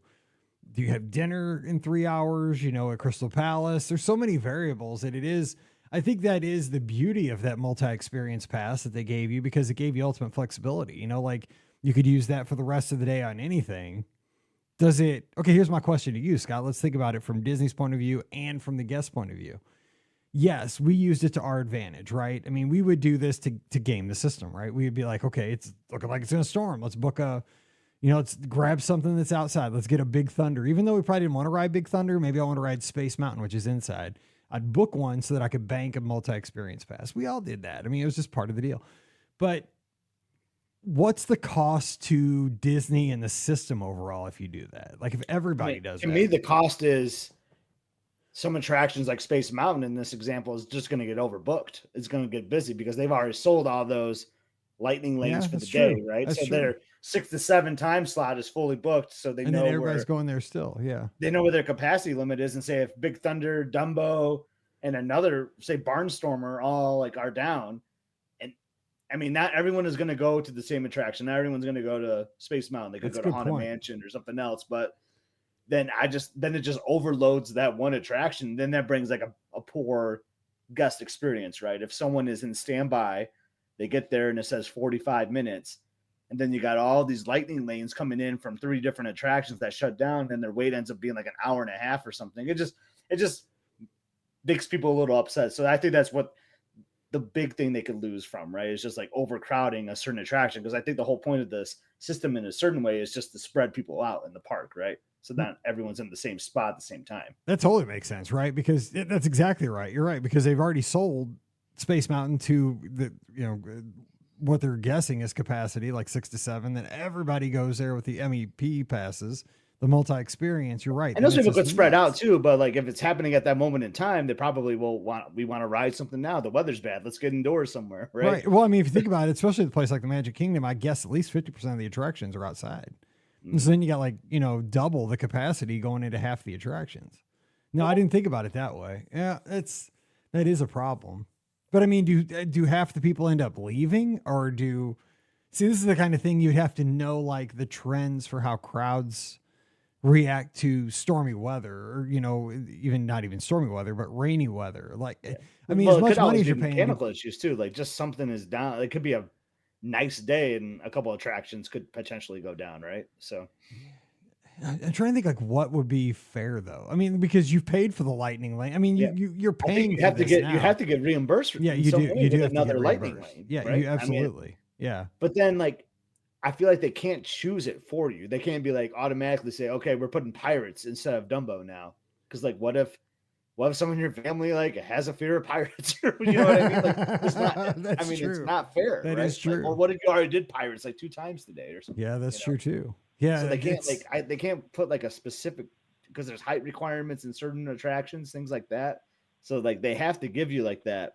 have dinner in 3 hours, at Crystal Palace? There's so many variables that I think that is the beauty of that multi-experience pass that they gave you, because it gave you ultimate flexibility, like you could use that for the rest of the day on anything. Okay, here's my question to you, Scott. Let's think about it from Disney's point of view and from the guest point of view. Yes, we used it to our advantage, right? I mean, we would do this to game the system, right? We would be like, okay, it's looking like it's going to storm. Let's book let's grab something that's outside. Let's get a Big Thunder. Even though we probably didn't want to ride Big Thunder, maybe I want to ride Space Mountain, which is inside. I'd book one so that I could bank a multi-experience pass. We all did that. I mean, it was just part of the deal. But what's the cost to Disney and the system overall if you do that? Like if everybody does that? To me, the cost is some attractions like Space Mountain in this example is just going to get overbooked. It's going to get busy because they've already sold all those lightning lanes for the day, right? That's so true. their 6 to 7 time slot is fully booked. So they know everybody's going there still. Yeah. They know where their capacity limit is, and say if Big Thunder, Dumbo, and another, say, Barnstormer all like are down. I mean, not everyone is going to go to the same attraction. Not everyone's going to go to Space Mountain. They could go to Haunted Mansion or something else. But then it just overloads that one attraction. Then that brings like a poor guest experience, right? If someone is in standby, they get there and it says 45 minutes. And then you got all these lightning lanes coming in from 3 different attractions that shut down, and their wait ends up being like an hour and a half or something. It just makes people a little upset. So I think that's what the big thing they could lose from, right? It's just like overcrowding a certain attraction. Because I think the whole point of this system in a certain way is just to spread people out in the park, right? So that everyone's in the same spot at the same time. That totally makes sense, right? Because that's exactly right. You're right, because they've already sold Space Mountain to the, what they're guessing is capacity, like 6 to 7. Then everybody goes there with the MEP passes, the multi-experience. You're right. And those people could spread out too, but like if it's happening at that moment in time, they probably we want to ride something now. The weather's bad. Let's get indoors somewhere, right? Right. Well, I mean, if you think about it, especially the place like the Magic Kingdom, I guess at least 50% of the attractions are outside. And so then you got like, double the capacity going into half the attractions. No, I didn't think about it that way. Yeah, that is a problem. But I mean, do half the people end up leaving, or see, this is the kind of thing you'd have to know, like the trends for how crowds react to stormy weather, or, not even stormy weather, but rainy weather. Like, yeah. I mean, as much money as you're paying. Mechanical issues too. Like just something is down. It could be a nice day and a couple of attractions could potentially go down. Right. So I'm trying to think like what would be fair though. I mean, because you've paid for the lightning lane. I mean, you're paying. You have to get reimbursed. Yeah, you do. You do have another to get lightning reimbursed. lane. Yeah, right? you absolutely. Yeah. But then like, I feel like they can't choose it for you. They can't be like automatically say, okay, we're putting pirates instead of Dumbo now. Because like, what if someone in your family like has a fear of pirates? You know what I mean? Like, it's not. That's true. It's not fair. That right? is true. Like, well, what if you already did pirates like 2 times today or something? Yeah, that's true too. Yeah, so they can't they can't put like a specific, because there's height requirements in certain attractions, things like that. So like they have to give you like the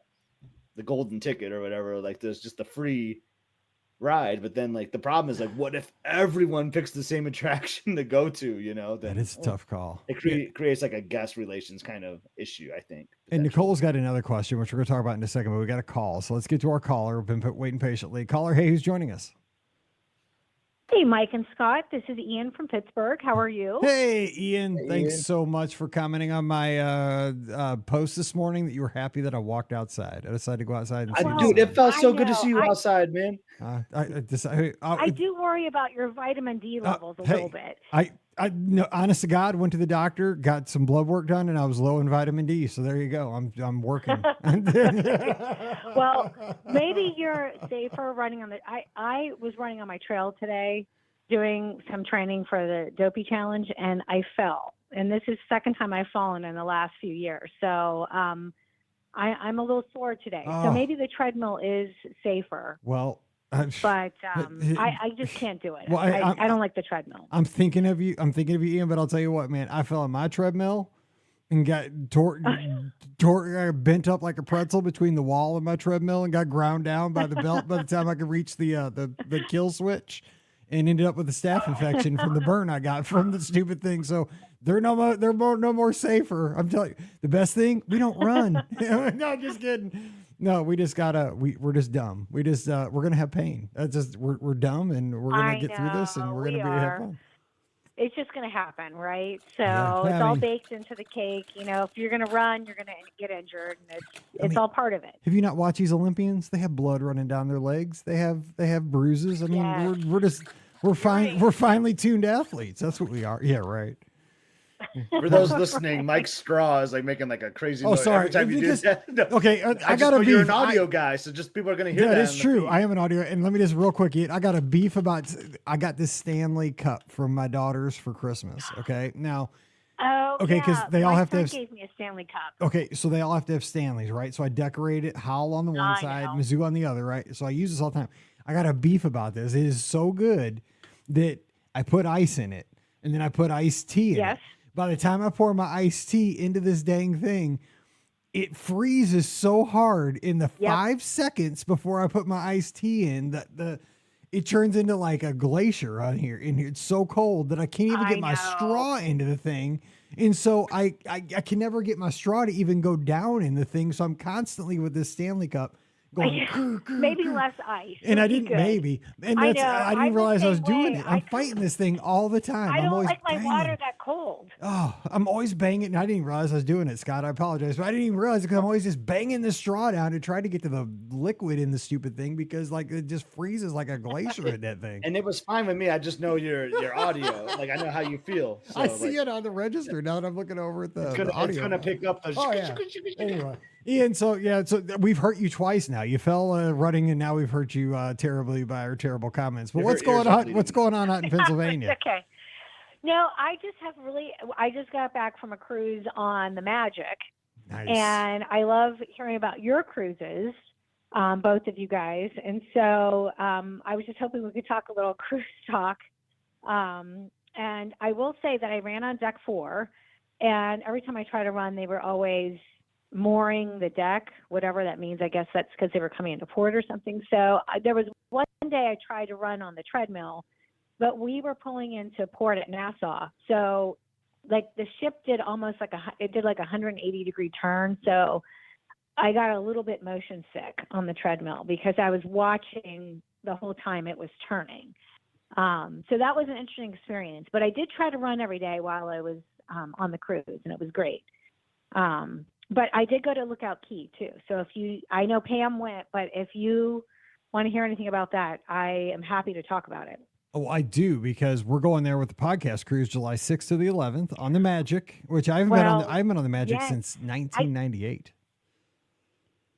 golden ticket or whatever. Like there's just a free ride, but then like the problem is like, what if everyone picks the same attraction to go to? You know, then that is a tough call. It creates like a guest relations kind of issue, I think. And Nicole's got another question, which we're going to talk about in a second, but we got a call, so let's get to our caller. We've been waiting patiently. Caller, hey, who's joining us? Hey, Mike and Scott. This is Ian from Pittsburgh. How are you? Hey, Ian. Thanks so much for commenting on my post this morning that you were happy that I walked outside. I decided to go outside. And dude, it felt so good to see you outside, man. I do worry about your vitamin D levels a little bit. I no, honest to God, went to the doctor, got some blood work done, and I was low in vitamin D. So there you go. I'm working. Well, maybe you're safer running on the. I was running on my trail today, doing some training for the Dopey Challenge, and I fell. And this is the second time I've fallen in the last few years. So I'm a little sore today. Oh. So maybe the treadmill is safer. Well. But I just can't do it. Well, I don't like the treadmill. I'm thinking of you, Ian, but I'll tell you what, man, I fell on my treadmill and got bent up like a pretzel between the wall and my treadmill and got ground down by the belt by the time I could reach the kill switch, and ended up with a staph infection from the burn I got from the stupid thing. So they're no more safer. I'm telling you, the best thing, we don't run. No, just kidding. No, we just we're just dumb. We're going to have pain. That's just, we're dumb, and we're going to get through this, and we're going to have fun. It's just going to happen, right? So it's all baked into the cake. You know, if you're going to run, you're going to get injured, and it's all part of it. Have you not watched these Olympians? They have blood running down their legs. They have bruises. I mean, we're finely tuned athletes. That's what we are. Yeah, right. For those listening, Mike's straw is like making like a crazy noise sorry. every time you do that. No, okay, I got a beef. You're an audio guy, so just people are going to hear that. That is true. I am an audio, and let me just real quick, Ian, I got a beef about. I got this Stanley Cup from my daughters for Christmas. Okay, now. Okay, because they all have to have. Gave me a Stanley Cup. Okay, so they all have to have Stanleys, right? So I decorate it, Howl on the one side, Mizzou on the other, right? So I use this all the time. I got a beef about this. It is so good that I put ice in it, and then I put iced tea in it. By the time I pour my iced tea into this dang thing, it freezes so hard in the 5 seconds before I put my iced tea in that it turns into like a glacier in here. It's so cold that I can't even get my straw into the thing. And so I can never get my straw to even go down in the thing. So I'm constantly with this Stanley Cup going, maybe less ice. And I didn't maybe. And I didn't realize I was doing it. I'm fighting this thing all the time. I don't always like my banging. water that cold. Oh, I'm always banging. And I didn't even realize I was doing it, Scott. I apologize. But I didn't even realize it because I'm always just banging the straw down to try to get to the liquid in the stupid thing because like it just freezes like a glacier in that thing. And it was fine with me. I just know your audio. Like I know how you feel. So, I see it on the register now that I'm looking over at the audio. It's going to pick up the... Oh, yeah. Anyway. Ian, so we've hurt you twice now. You fell running, and now we've hurt you terribly by our terrible comments. But what's going on? What's going on out in Pennsylvania? Okay. No, I just got back from a cruise on the Magic, and I love hearing about your cruises, both of you guys. And so I was just hoping we could talk a little cruise talk. And I will say that I ran on deck 4, and every time I try to run, they were always mooring the deck, whatever that means. I guess that's because they were coming into port or something. So there was one day I tried to run on the treadmill, but we were pulling into port at Nassau. So like the ship did almost like it did like a 180-degree turn. So I got a little bit motion sick on the treadmill because I was watching the whole time it was turning. So that was an interesting experience, but I did try to run every day while I was on the cruise, and it was great. But I did go to Lookout Key too. So I know Pam went, but if you want to hear anything about that, I am happy to talk about it. Oh, I do, because we're going there with the podcast cruise July 6th to the 11th on the Magic, which I haven't been on the Magic yes, since 1998.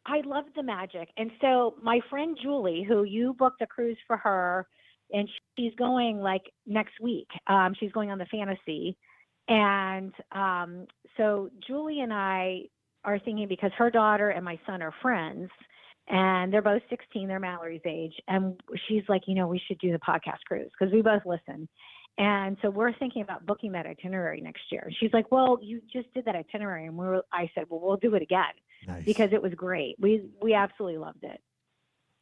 I love the Magic. And so my friend Julie, who you booked a cruise for her, and she's going like next week. She's going on the Fantasy. And so Julie and I are thinking, because her daughter and my son are friends, and they're both 16, they're Mallory's age. And she's like, we should do the podcast cruise because we both listen. And so we're thinking about booking that itinerary next year. She's like, well, you just did that itinerary. And I said, well, we'll do it again. Nice. Because it was great. We absolutely loved it.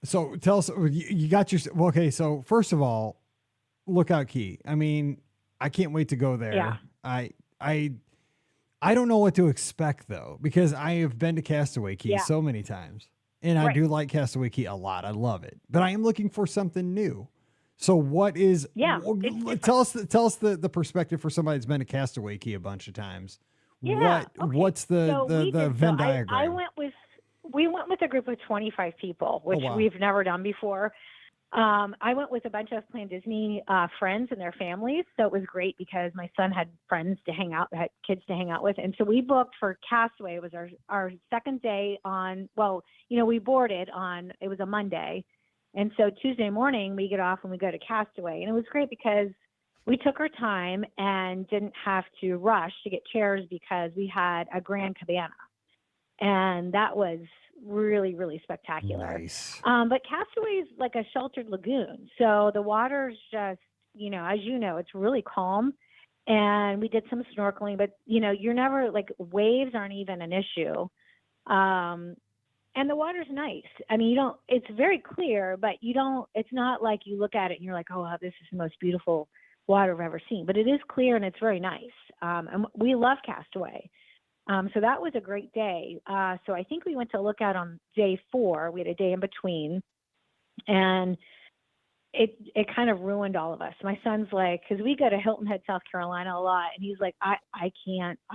So tell us, you got your, okay. So first of all, Lookout Key. I mean, I can't wait to go there. Yeah. I don't know what to expect though, because I have been to Castaway Key so many times, and I do like Castaway Key a lot. I love it, but I am looking for something new. So what is, tell us the perspective for somebody that's been to Castaway Key a bunch of times. Yeah. What's the Venn diagram? We went with a group of 25 people, which we've never done before. I went with a bunch of Plan Disney friends and their families. So it was great because my son had friends to hang out, had kids to hang out with. And so we booked for Castaway. It was our second day we boarded on, it was a Monday. And so Tuesday morning we get off and we go to Castaway. And it was great because we took our time and didn't have to rush to get chairs because we had a grand cabana. And that was really, really spectacular. Nice. But Castaway is like a sheltered lagoon. So the water's just, as you know, it's really calm. And we did some snorkeling, but, you're never like, waves aren't even an issue. And the water's nice. I mean, it's very clear, but it's not like you look at it and you're like, oh, wow, this is the most beautiful water I've ever seen. But it is clear and it's very nice. And we love Castaway. So that was a great day. So I think we went to Lookout on day 4. We had a day in between, and it kind of ruined all of us. My son's like, because we go to Hilton Head, South Carolina a lot, and he's like, I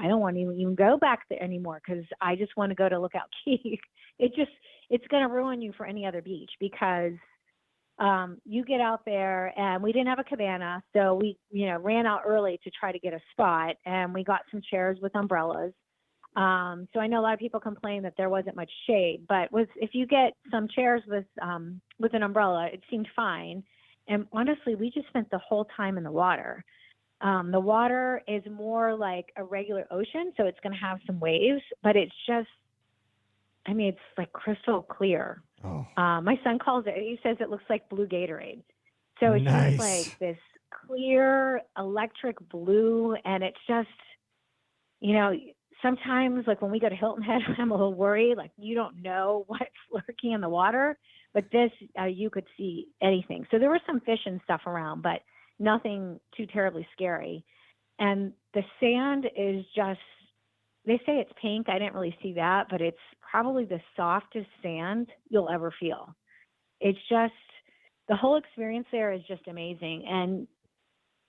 don't want to even go back there anymore because I just want to go to Lookout Key. It's going to ruin you for any other beach because you get out there, and we didn't have a cabana, so we ran out early to try to get a spot, and we got some chairs with umbrellas. So I know a lot of people complain that there wasn't much shade, but if you get some chairs with an umbrella, it seemed fine. And honestly, we just spent the whole time in the water. The water is more like a regular ocean, so it's going to have some waves, but it's just, it's like crystal clear. Oh. My son calls it, he says it looks like blue Gatorade. So it's nice. just like this clear electric blue, and it's just, sometimes, like when we go to Hilton Head, I'm a little worried. Like you don't know what's lurking in the water, but this you could see anything. So there were some fish and stuff around, but nothing too terribly scary. And the sand is just, they say it's pink. I didn't really see that, but it's probably the softest sand you'll ever feel. It's just, the whole experience there is just amazing. And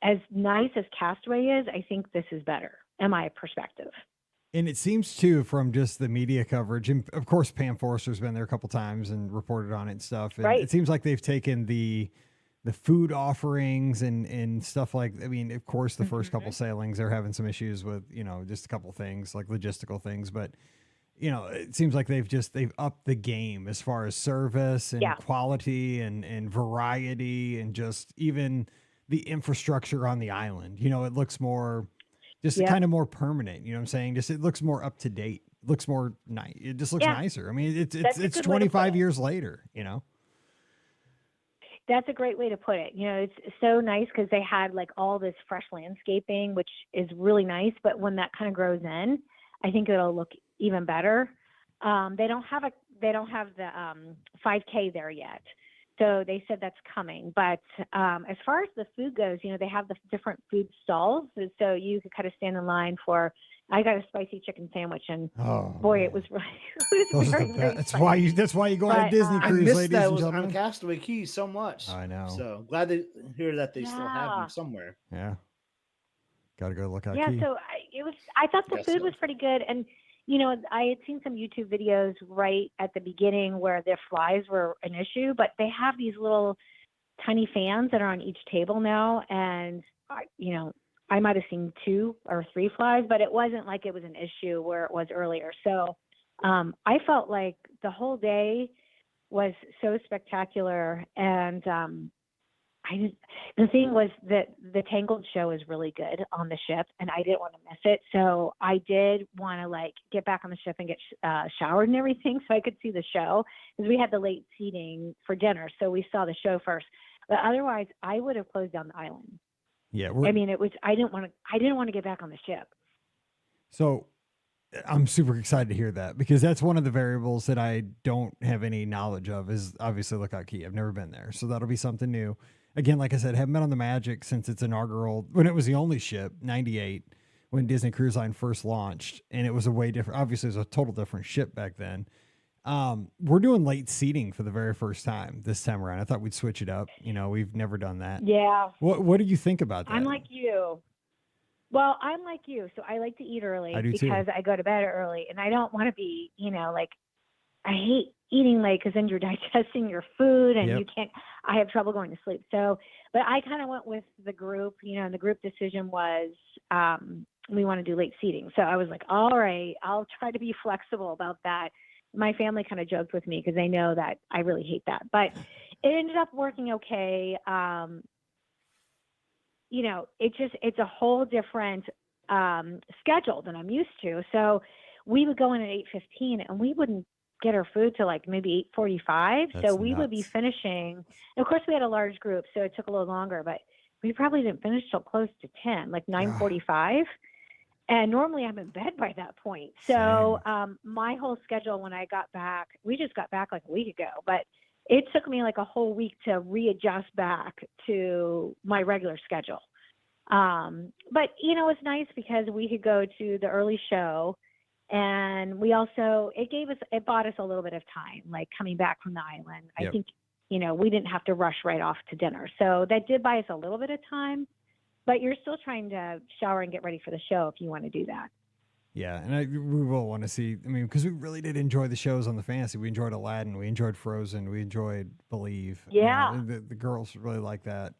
as nice as Castaway is, I think this is better in my perspective. And it seems too, from just the media coverage, and of course Pam Forrester's been there a couple times and reported on it and stuff. And right. It seems like they've taken the food offerings and stuff like, of course the first couple sailings they're having some issues with, just a couple things like logistical things, but it seems like they've upped the game as far as service and quality and variety, and just even the infrastructure on the island. It looks more just kind of more permanent, you know what I'm saying? Just, it looks more up to date, looks more nice. It just looks nicer. It's 25 years later, That's a great way to put it. It's so nice because they had like all this fresh landscaping, which is really nice. But when that kind of grows in, I think it'll look even better. They don't have the 5K there yet. So they said that's coming. But as far as the food goes, they have the different food stalls. So you could kind of stand in line for, I got a spicy chicken sandwich, and boy, it was very that's why you go on a Disney cruise, I missed ladies that and gentlemen. on Castaway Key so much. I know. So glad to hear that they still have them somewhere. Yeah. Got to go look out. Yeah. Key. So I thought the food was pretty good. And, I had seen some YouTube videos right at the beginning where their flies were an issue, but they have these little tiny fans that are on each table now. And, I might have seen 2 or 3 flies, but it wasn't like it was an issue where it was earlier. So I felt like the whole day was so spectacular. And the thing was that the Tangled show is really good on the ship, and I didn't want to miss it. So I did want to get back on the ship and get showered and everything so I could see the show, because we had the late seating for dinner. So we saw the show first, but otherwise I would have closed down the island. Yeah. I didn't want to get back on the ship. So I'm super excited to hear that, because that's one of the variables that I don't have any knowledge of, is obviously Lookout Key. I've never been there. So that'll be something new. Again, like I said, haven't been on the Magic since its inaugural, when it was the only ship, 98, when Disney Cruise Line first launched. And it was a way different, obviously it was a total different ship back then. We're doing late seating for the very first time this time around. I thought we'd switch it up. We've never done that. Yeah. What do you think about that? I'm like you. Well, I'm like you. So I like to eat early because I go to bed early, and I don't want to be, I hate eating late, because then you're digesting your food and I have trouble going to sleep. So, but I kind of went with the group, and the group decision was, we want to do late seating. So I was like, all right, I'll try to be flexible about that. My family kind of joked with me because they know that I really hate that, but it ended up working okay. It's a whole different schedule than I'm used to. So we would go in at 8:15, and we wouldn't get our food till maybe 8:45. So we would be finishing. Of course, we had a large group, so it took a little longer, but we probably didn't finish till close to 10, 9:45. And normally I'm in bed by that point. So my whole schedule when I got back, we just got back a week ago, but it took me a whole week to readjust back to my regular schedule. But it's nice because we could go to the early show, and it bought us a little bit of time, coming back from the island. Yep. I think, we didn't have to rush right off to dinner. So that did buy us a little bit of time. But you're still trying to shower and get ready for the show if you want to do that. Yeah, and we will want to see. Because we really did enjoy the shows on the Fantasy. We enjoyed Aladdin. We enjoyed Frozen. We enjoyed Believe. Yeah. The girls really like that.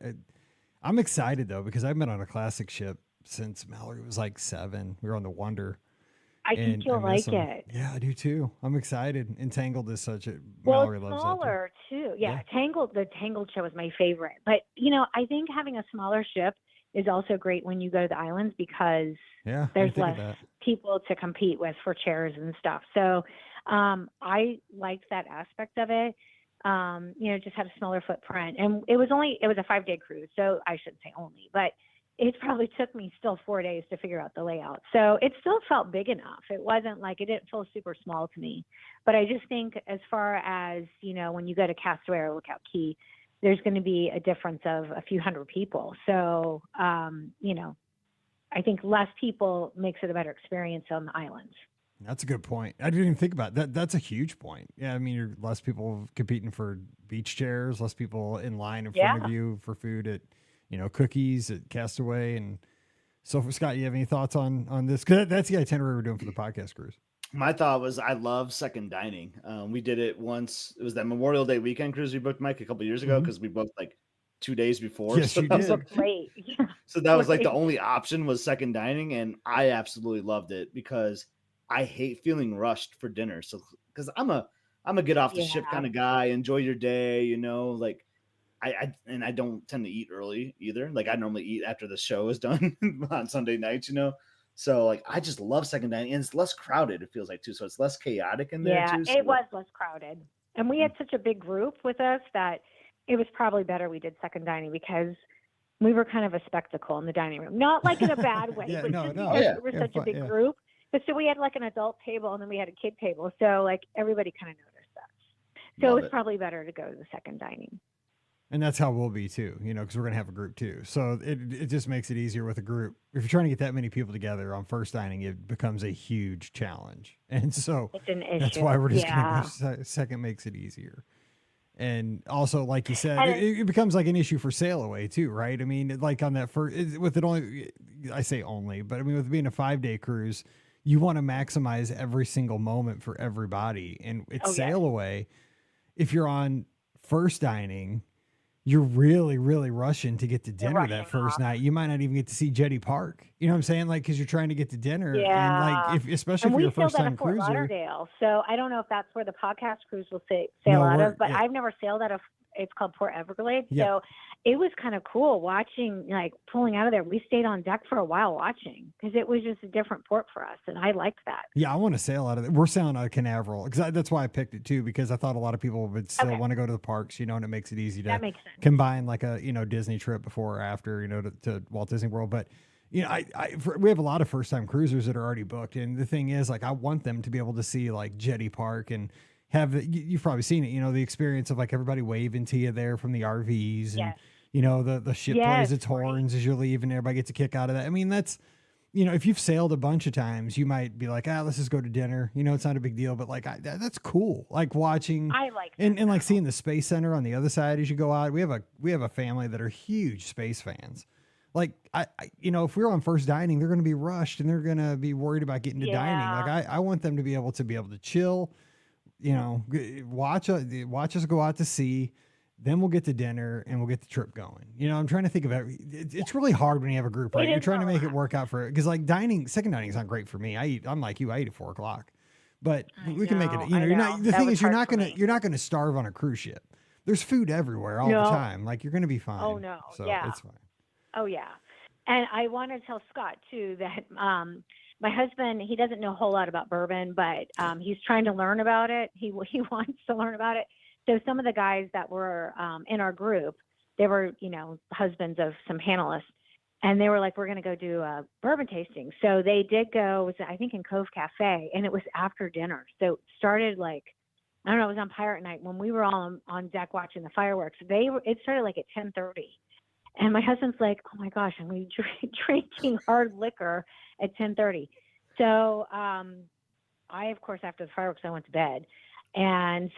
I'm excited, though, because I've been on a classic ship since Mallory was 7. We were on the Wonder. I think you'll like it. Yeah, I do, too. I'm excited. Entangled is such a... Mallory loves smaller, that too. Yeah, the Tangled show is my favorite. But, I think having a smaller ship is also great when you go to the islands, because there's less people to compete with for chairs and stuff. So I liked that aspect of it. Just had a smaller footprint, and it was a 5-day cruise. So I shouldn't say only, but it probably took me still 4 days to figure out the layout. So it still felt big enough. It wasn't it didn't feel super small to me, but I just think as far as, when you go to Castaway or Lookout Key, there's going to be a difference of a few hundred people. So, I think less people makes it a better experience on the islands. That's a good point. I didn't even think about that. That's a huge point. Yeah, you're less people competing for beach chairs, less people in line in front of you for food at, cookies at Castaway. And so, for Scott, you have any thoughts on this? Because that's the itinerary we're doing for the podcast cruise. My thought was I love second dining. We did it once. It was that Memorial Day weekend cruise we booked, Mike, a couple of years ago, because we booked 2 days before. Yes, you did. Great. So that was the only option was second dining, and I absolutely loved it because I hate feeling rushed for dinner. So because I'm a get off the ship kind of guy, enjoy your day, I don't tend to eat early either. I normally eat after the show is done on Sunday nights, So I just love second dining, and it's less crowded. It feels like too, so it's less chaotic in there too. Yeah, it was less crowded, and we had such a big group with us that it was probably better we did second dining, because we were kind of a spectacle in the dining room. Not in a bad way, but just because we were such a big group. But so we had an adult table, and then we had a kid table, so everybody kind of noticed us. So it was probably better to go to the second dining. And that's how we'll be too, because we're going to have a group too. So it just makes it easier with a group. If you're trying to get that many people together on first dining, it becomes a huge challenge. And so it's an issue. That's why we're just going to go second, makes it easier. And also, like you said, it becomes an issue for sail away too, right? On that first, with it only, I say only, but with it being a 5-day cruise, you want to maximize every single moment for everybody. And it's sail away. If you're on first dining, you're really, really rushing to get to dinner that first night. You might not even get to see Jetty Park. You know what I'm saying? Like, because you're trying to get to dinner. Yeah. And like, especially if you're a first-time cruiser. Fort Lauderdale, so I don't know if that's where the podcast cruise will sail out of, but I've never sailed out of. It's called Port Everglades. Yep. So it was kind of cool watching, like pulling out of there. We stayed on deck for a while watching because it was just a different port for us. And I liked that. Yeah, I want to sail out of it. We're sailing out of Canaveral because that's why I picked it too, because I thought a lot of people would still want to go to the parks, and it makes it easy to combine like a, Disney trip before or after, to Walt Disney World. But, we have a lot of first time cruisers that are already booked. And the thing is, like, I want them to be able to see like Jetty Park and have you've probably seen it, the experience of like everybody waving to you there from the RVs and, the ship plays its horns as you're leaving. Everybody gets a kick out of that. I mean, that's, if you've sailed a bunch of times, you might be like, let's just go to dinner. It's not a big deal, but like, that's cool. Like watching, I like that and like seeing the Space Center on the other side as you go out. We have a family that are huge space fans. Like if we're on first dining, they're going to be rushed and they're going to be worried about getting to dining. Like I want them to be able to chill, watch us go out to sea. Then we'll get to dinner and we'll get the trip going. I'm trying to think of it's really hard when you have a group, right? You're trying to make it work out for it. Cause like second dining is not great for me. I'm like you, I eat at 4:00, but we can make it, the thing is you're not going to starve on a cruise ship. There's food everywhere all the time. Like you're going to be fine. Oh no. So it's fine. Oh yeah. And I want to tell Scott too that, my husband, he doesn't know a whole lot about bourbon, but he's trying to learn about it. He wants to learn about it. So some of the guys that were in our group, they were, husbands of some panelists, and they were like, we're going to go do a bourbon tasting. So they did go, I think in Cove Cafe, and it was after dinner. So it started like, I don't know, it was on Pirate Night when we were all on deck watching the fireworks. It started like at 10:30. And my husband's like, oh my gosh, and we drinking hard liquor at 10:30. So I, of course, after the fireworks, I went to bed. And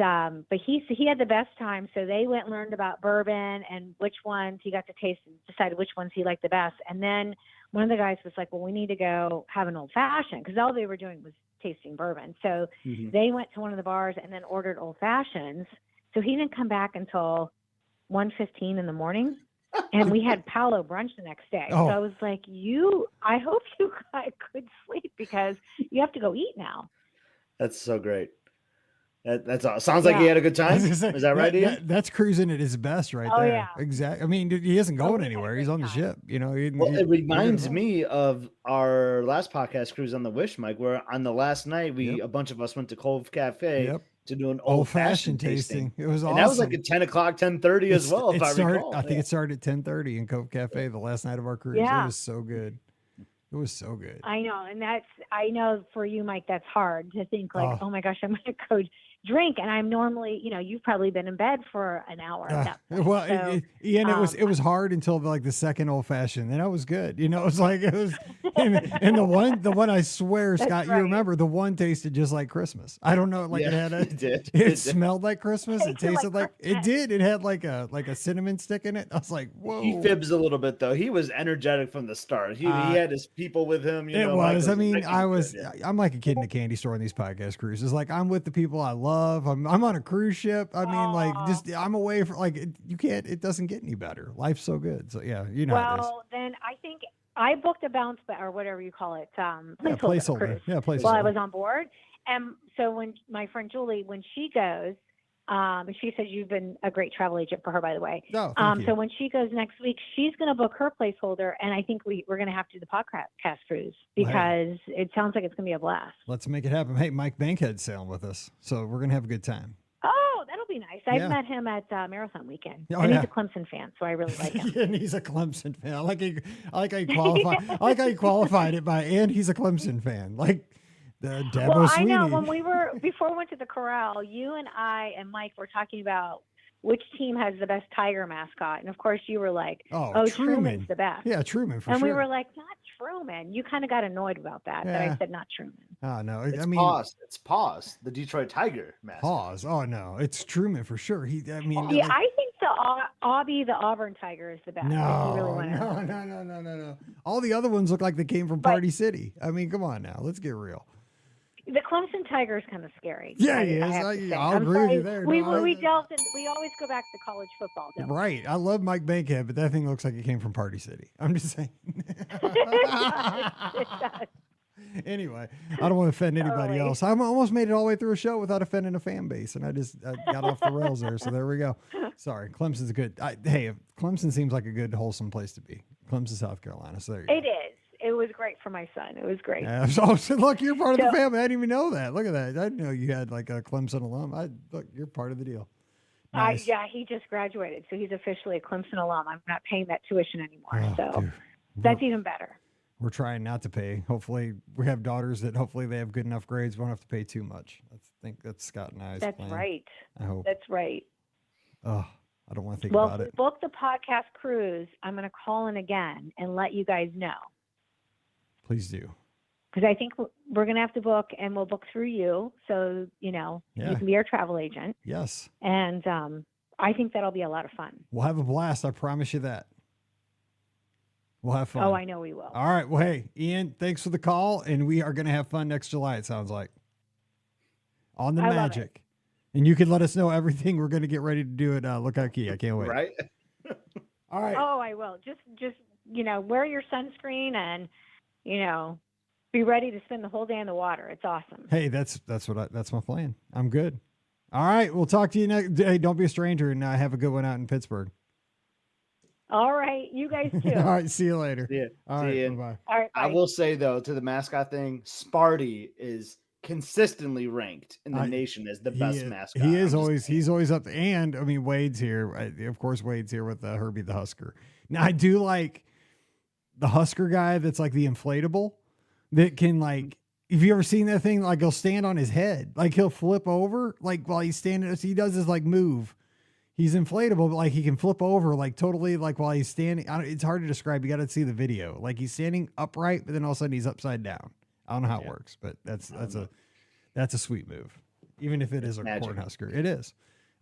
but he had the best time. So they went and learned about bourbon and which ones he got to taste and decided which ones he liked the best. And then one of the guys was like, well, we need to go have an old fashioned, because all they were doing was tasting bourbon. So they went to one of the bars and then ordered old fashions. So he didn't come back until 1:15 in the morning. And we had Palo brunch the next day. So I was like, I hope you got good sleep because you have to go eat now. That's so great. That's all. Sounds like he had a good time. Is that right, Ian? That's cruising at his best right there. Yeah. Exactly. I mean, he isn't going anywhere. He's on the ship. It reminds me of our last podcast cruise on the Wish, Mike, where on the last night, a bunch of us went to Cove Cafe to do an old-fashioned tasting. It was awesome. And that was like at 10 o'clock, 10:30 as well, if I recall. I think it started at 10:30 in Cove Cafe the last night of our cruise. Yeah. It was so good. It was so good. I know. And I know for you, Mike, that's hard to think like, oh my gosh, I'm going to go drink. And I'm normally, you've probably been in bed for an hour at that point. Well, so, it was hard until like the second old fashioned. Then I was good. It was like, and the one I swear, Scott, you remember the one tasted just like Christmas. I don't know. Like it smelled like Christmas. It tasted like it did. It had like a cinnamon stick in it. I was like, whoa. He fibs a little bit though. He was energetic from the start. He had his people with him. It was. I mean, I'm like a kid in a candy store on these podcast cruises. Like I'm with the people I love. I'm on a cruise ship. I mean, like I'm away from it doesn't get any better. Life's so good. So yeah, Well, then I think I booked a bounce or whatever you call it, placeholder cruise. Yeah, placeholder. While I was on board. And so when my friend Julie, when she goes, she says you've been a great travel agent for her, by the way. Oh, thank you. So when she goes next week, she's going to book her placeholder, and I think we're going to have to do the podcast cruise because it sounds like it's going to be a blast. Let's make it happen. Hey, Mike Bankhead's sailing with us, so we're going to have a good time. Oh, that'll be nice. I've met him at Marathon Weekend, and he's a Clemson fan, so I really like him. And he's a Clemson fan. I like how he qualified. I like how he qualified it by, and he's a Clemson fan. Like. I know before we went to the corral, you and I and Mike were talking about which team has the best tiger mascot. And of course you were like, Truman's the best. Yeah, Truman for sure. And we sure. were like, not Truman. You kind of got annoyed about that I said not Truman. Oh, no. It's Paws. It's Paws, the Detroit Tiger mascot. Paws. Oh, no. It's Truman for sure. I think the Auburn Tiger is the best. No. All the other ones look like they came from Party City. I mean, come on now. Let's get real. The Clemson Tiger is kind of scary. Yeah, he is. I'll agree with you there. We delved in. We always go back to college football. Right. I love Mike Bankhead, but that thing looks like it came from Party City. I'm just saying. It does. Anyway, I don't want to offend anybody else. I almost made it all the way through a show without offending a fan base, and I got off the rails there. So there we go. Sorry, Clemson's good. Hey, Clemson seems like a good, wholesome place to be. Clemson, South Carolina. So there you go. It is. It was great for my son. It was great. So look, you're part of the family. I didn't even know that. Look at that. I didn't know you had like a Clemson alum. Look, you're part of the deal. Nice. Yeah, he just graduated, so he's officially a Clemson alum. I'm not paying that tuition anymore, so dude. That's even better. We're trying not to pay. Hopefully, we have daughters that hopefully they have good enough grades. We won't have to pay too much. I think that's Scott and I's That's plan. right. I hope. That's right. Oh, I don't want to think about it. Book the podcast cruise. I'm going to call in again and let you guys know. Please do. Because I think we're going to have to book, and we'll book through you. So, you can be our travel agent. Yes. And I think that'll be a lot of fun. We'll have a blast. I promise you that. We'll have fun. Oh, I know we will. All right. Well, hey, Ian, thanks for the call. And we are going to have fun next July, it sounds like. On the Magic. And you can let us know everything. We're going to get ready to do it. Lookout Key. I can't wait. Right? All right. Oh, I will. Just wear your sunscreen and, be ready to spend the whole day in the water. It's awesome. Hey, that's my plan. I'm good. All right. We'll talk to you next. Hey, don't be a stranger, and have a good one out in Pittsburgh. All right. You guys too. All right. See you later. Yeah. All right. Bye-bye. All right. Bye. I will say, though, to the mascot thing, Sparty is consistently ranked in the nation as the best mascot. He's always up. And I mean, Wade's here. Of course, Wade's here with Herbie the Husker. Now, I do like the Husker guy that's like the inflatable that can, like, if you ever seen that thing, like he'll stand on his head, like he'll flip over, like while he's standing. So he does his like move. He's inflatable, but like he can flip over, like totally, like while he's standing. It's hard to describe. You got to see the video. Like he's standing upright, but then all of a sudden he's upside down. I don't know how it works, but that's a sweet move, even if it's a Cornhusker. It is.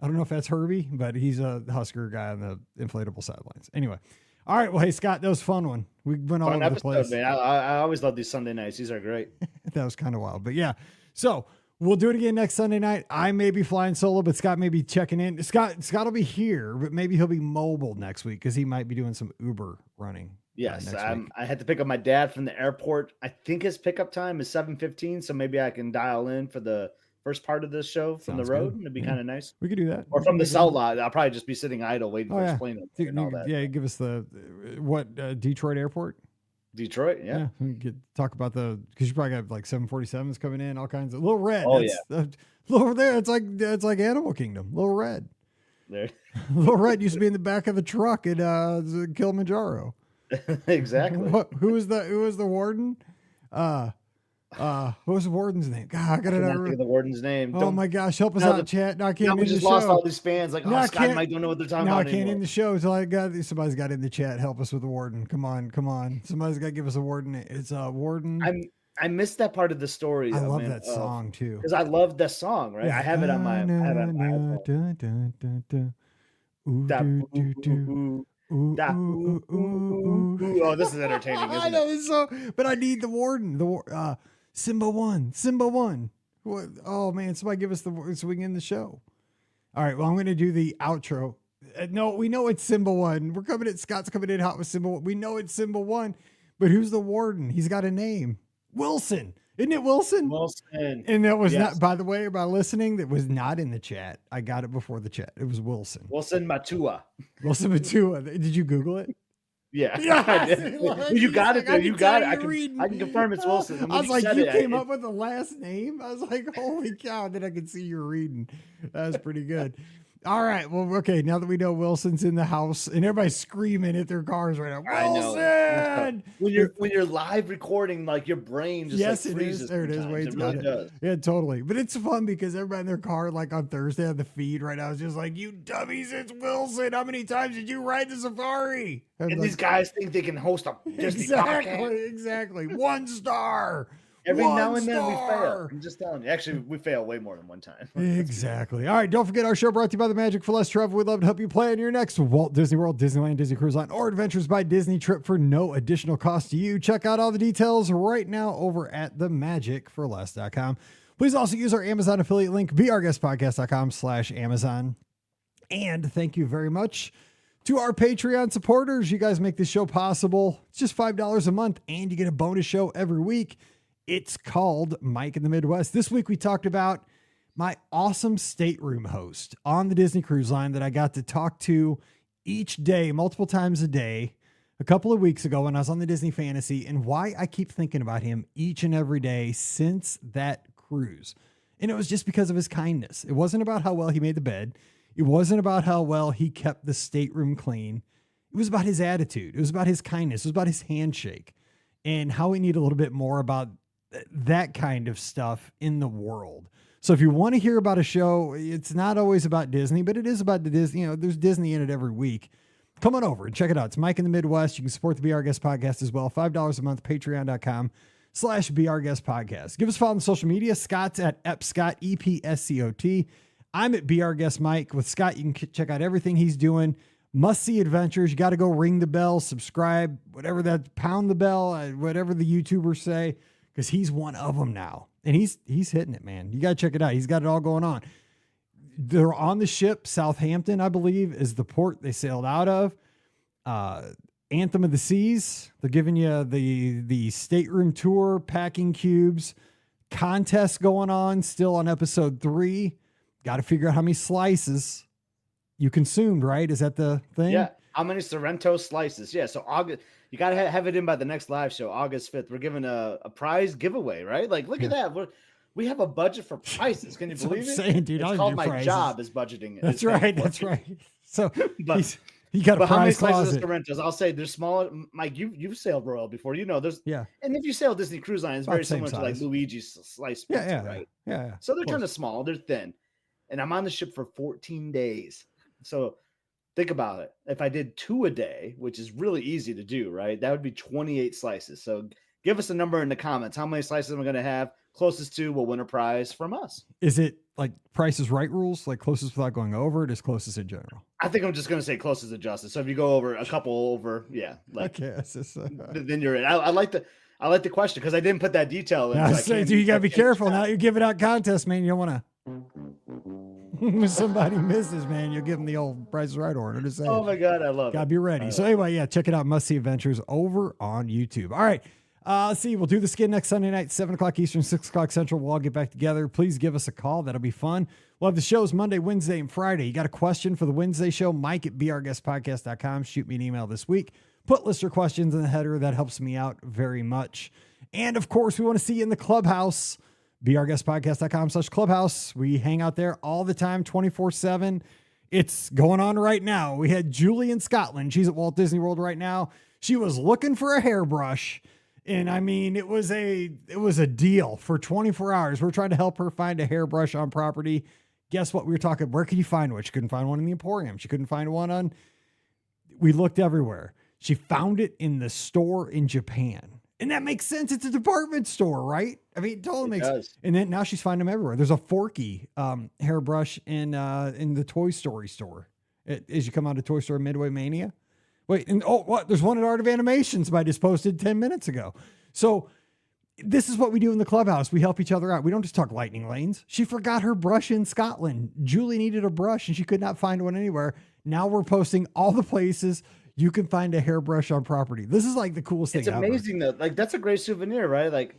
I don't know if that's Herbie, but he's a Husker guy on the inflatable sidelines. Anyway. All right. Well, hey, Scott, that was a fun one. We went all over the place. Man. I always love these Sunday nights. These are great. That was kind of wild. But yeah. So we'll do it again next Sunday night. I may be flying solo, but Scott may be checking in. Scott will be here, but maybe he'll be mobile next week because he might be doing some Uber running. Yes. I had to pick up my dad from the airport. I think his pickup time is 7:15. So maybe I can dial in for the first part of this show from the road. Good. It'd be kind of nice. We could do that. Or from the cell lot. I'll probably just be sitting idle waiting for his plane and all that. Yeah, give us the Detroit airport. Detroit, yeah. We could talk about because you probably got like 747s coming in, all kinds of Little Red. Oh, Little there. It's like Animal Kingdom. Little Red. There. Little Red used to be in the back of the truck at Kilimanjaro. Exactly. Who was the warden? What was the warden's name? God, I gotta think of the warden's name. Oh my gosh, help us out, chat. No, I can't. We just lost all these fans. Like, Scott and Mike don't know what they're talking about. No, I can't end the show until somebody's got in the chat. Help us with the warden. Come on. Somebody's got to give us a warden. It's a warden. I missed that part of the story. I love that song too because I love that song. Right, yeah. I have it on my. Oh, this is entertaining. Isn't I know it's so, but I need the warden. Simba one. What? Oh man, somebody give us so we can end the show. All right, well I'm going to do the outro. No, we know it's Simba one. Scott's coming in hot with Simba one. We know it's Simba one, but who's the warden? He's got a name. Wilson. Isn't it Wilson? Wilson. And that was not, by the way, by listening, that was not in the chat. I got it before the chat. It was Wilson. Wilson Matua. Did you Google it? Yeah. You got it there. You got it. I can confirm it's Wilson. I was like, you came up with the last name? I was like, holy cow. Then I could see you reading. That was pretty good. All right. Well, okay. Now that we know Wilson's in the house and everybody's screaming at their cars right now. Wilson! I know. When you're live recording, like your brain just freezes. There it is. Wade's got it. Does. Yeah, totally. But it's fun because everybody in their car, like on Thursday on the feed right now, is just like, you dummies, it's Wilson. How many times did you ride the Safari? And these guys think they can host a Disney podcast. Exactly. 1 star. Every now and then we fail. I'm just telling you. Actually, we fail way more than one time. Exactly. All right. Don't forget our show brought to you by the Magic for Less Travel. We'd love to help you plan your next Walt Disney World, Disneyland, Disney Cruise Line, or Adventures by Disney trip for no additional cost to you. Check out all the details right now over at themagicforless.com. Please also use our Amazon affiliate link, beourguestpodcast.com/Amazon. And thank you very much to our Patreon supporters. You guys make this show possible. It's just $5 a month, and you get a bonus show every week. It's called Mike in the Midwest. This week we talked about my awesome stateroom host on the Disney Cruise Line that I got to talk to each day, multiple times a day, a couple of weeks ago when I was on the Disney Fantasy, and why I keep thinking about him each and every day since that cruise. And it was just because of his kindness. It wasn't about how well he made the bed. It wasn't about how well he kept the stateroom clean. It was about his attitude. It was about his kindness. It was about his handshake and how we need a little bit more about that kind of stuff in the world. So if you want to hear about a show, it's not always about Disney, but it is about the Disney. There's Disney in it every week. Come on over and check it out. It's Mike in the Midwest. You can support the Be Our Guest podcast as well. $5 a month, patreon.com/Be Our Guest podcast. Give us a follow on social media. Scott's at EpScott, EPSCOT. I'm at Be Our Guest Mike. With Scott, you can check out everything he's doing. Must-see adventures. You got to go ring the bell, subscribe, whatever that, pound the bell, whatever the YouTubers say, because he's one of them now. And he's hitting it, man. You got to check it out. He's got it all going on. They're on the ship. Southampton, I believe, is the port they sailed out of. Anthem of the Seas. They're giving you the stateroom tour, packing cubes, contest going on still on episode 3. Got to figure out how many slices you consumed, right? Is that the thing? Yeah. How many Sorrento slices? Yeah. So August, you got to have it in by the next live show, August 5th. We're giving a prize giveaway, right? Like, look at that. We have a budget for prices. Can you believe it? Saying, dude, it's called my job is budgeting. That's right. That's right. So, but you got a prize how many closet. Slices of Sorrentos? I'll say there's smaller. Mike, you've sailed Royal before. There's And if you sail Disney Cruise Line, it's very similar to like Luigi's slice pizza, right? Yeah. So they're kind of small. They're thin. And I'm on the ship for 14 days. So think about it. If I did 2 a day, which is really easy to do, right? That would be 28 slices. So give us a number in the comments. How many slices am I going to have? Closest to will win a prize from us. Is it like Price is Right rules? Like closest without going over it is closest in general? I think I'm just going to say closest adjusted. So if you go over a couple over, yeah. Like, okay. Then you're in. I like the question because I didn't put that detail in. You got to be careful. Now you're giving out contests, man. You don't want to. When somebody misses, man, you'll give them the old Price is Right order to say. Oh my God, I love it. Gotta be ready. So anyway, check it out. Must See Adventures over on YouTube. All right. Let's see. We'll do the skid next Sunday night, 7 o'clock Eastern, 6 o'clock Central. We'll all get back together. Please give us a call. That'll be fun. We'll have the shows Monday, Wednesday, and Friday. You got a question for the Wednesday show? Mike at beourguestpodcast.com. Shoot me an email this week. Put listener questions in the header. That helps me out very much. And of course, we want to see you in the clubhouse. beourguestpodcast.com/clubhouse. We hang out there all the time, 24/7. It's going on right now. We had Julie in Scotland. She's at Walt Disney World right now. She was looking for a hairbrush. And I mean, it was a deal for 24 hours. We're trying to help her find a hairbrush on property. Guess what? We were talking, where could you find one? She couldn't find one in the Emporium. She couldn't find one we looked everywhere. She found it in the store in Japan. And that makes sense. It's a department store, right? I mean, it totally makes sense. And then now she's finding them everywhere. There's a Forky hairbrush in the Toy Story store. As you come out of Toy Story Midway Mania. Wait, and what? There's one at Art of Animation somebody just posted 10 minutes ago. So this is what we do in the clubhouse. We help each other out. We don't just talk lightning lanes. She forgot her brush in Scotland. Julie needed a brush and she could not find one anywhere. Now we're posting all the places you can find a hairbrush on property. This is like the coolest thing ever. It's amazing though. Like that's a great souvenir, right? Like,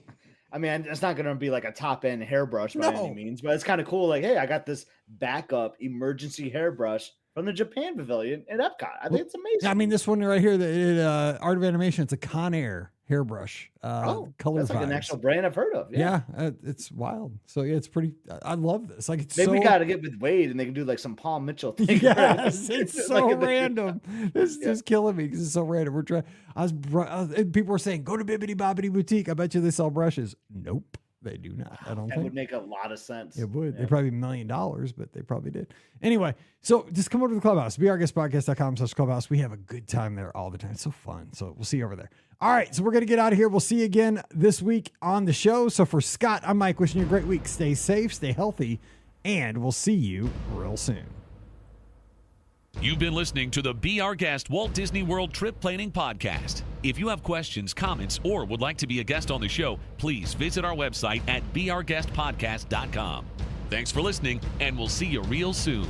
I mean, it's not going to be like a top end hairbrush by any means, but it's kind of cool. Like, hey, I got this backup emergency hairbrush from the Japan Pavilion at Epcot. I think it's amazing. I mean, this one right here, the Art of Animation, it's a Conair hairbrush. Color that's like vibes. An actual brand I've heard of. Yeah, it's wild. So yeah, it's pretty. I love this. Like, it's maybe we got to get with Wade and they can do like some Paul Mitchell thing. Yes, it's so random. This is just killing me because it's so random. We're trying. People were saying go to Bibbidi Bobbidi Boutique. I bet you they sell brushes. Nope. They do not. I don't think. That would make a lot of sense. It would. Yeah. They probably $1 million, but they probably did. Anyway, so just come over to the clubhouse, beourguestpodcast.com/clubhouse. We have a good time there all the time. It's so fun. So we'll see you over there. All right. So we're going to get out of here. We'll see you again this week on the show. So for Scott, I'm Mike, wishing you a great week. Stay safe, stay healthy, and we'll see you real soon. You've been listening to the Be Our Guest Walt Disney World Trip Planning Podcast. If you have questions, comments, or would like to be a guest on the show, please visit our website at beourguestpodcast.com. Thanks for listening, and we'll see you real soon.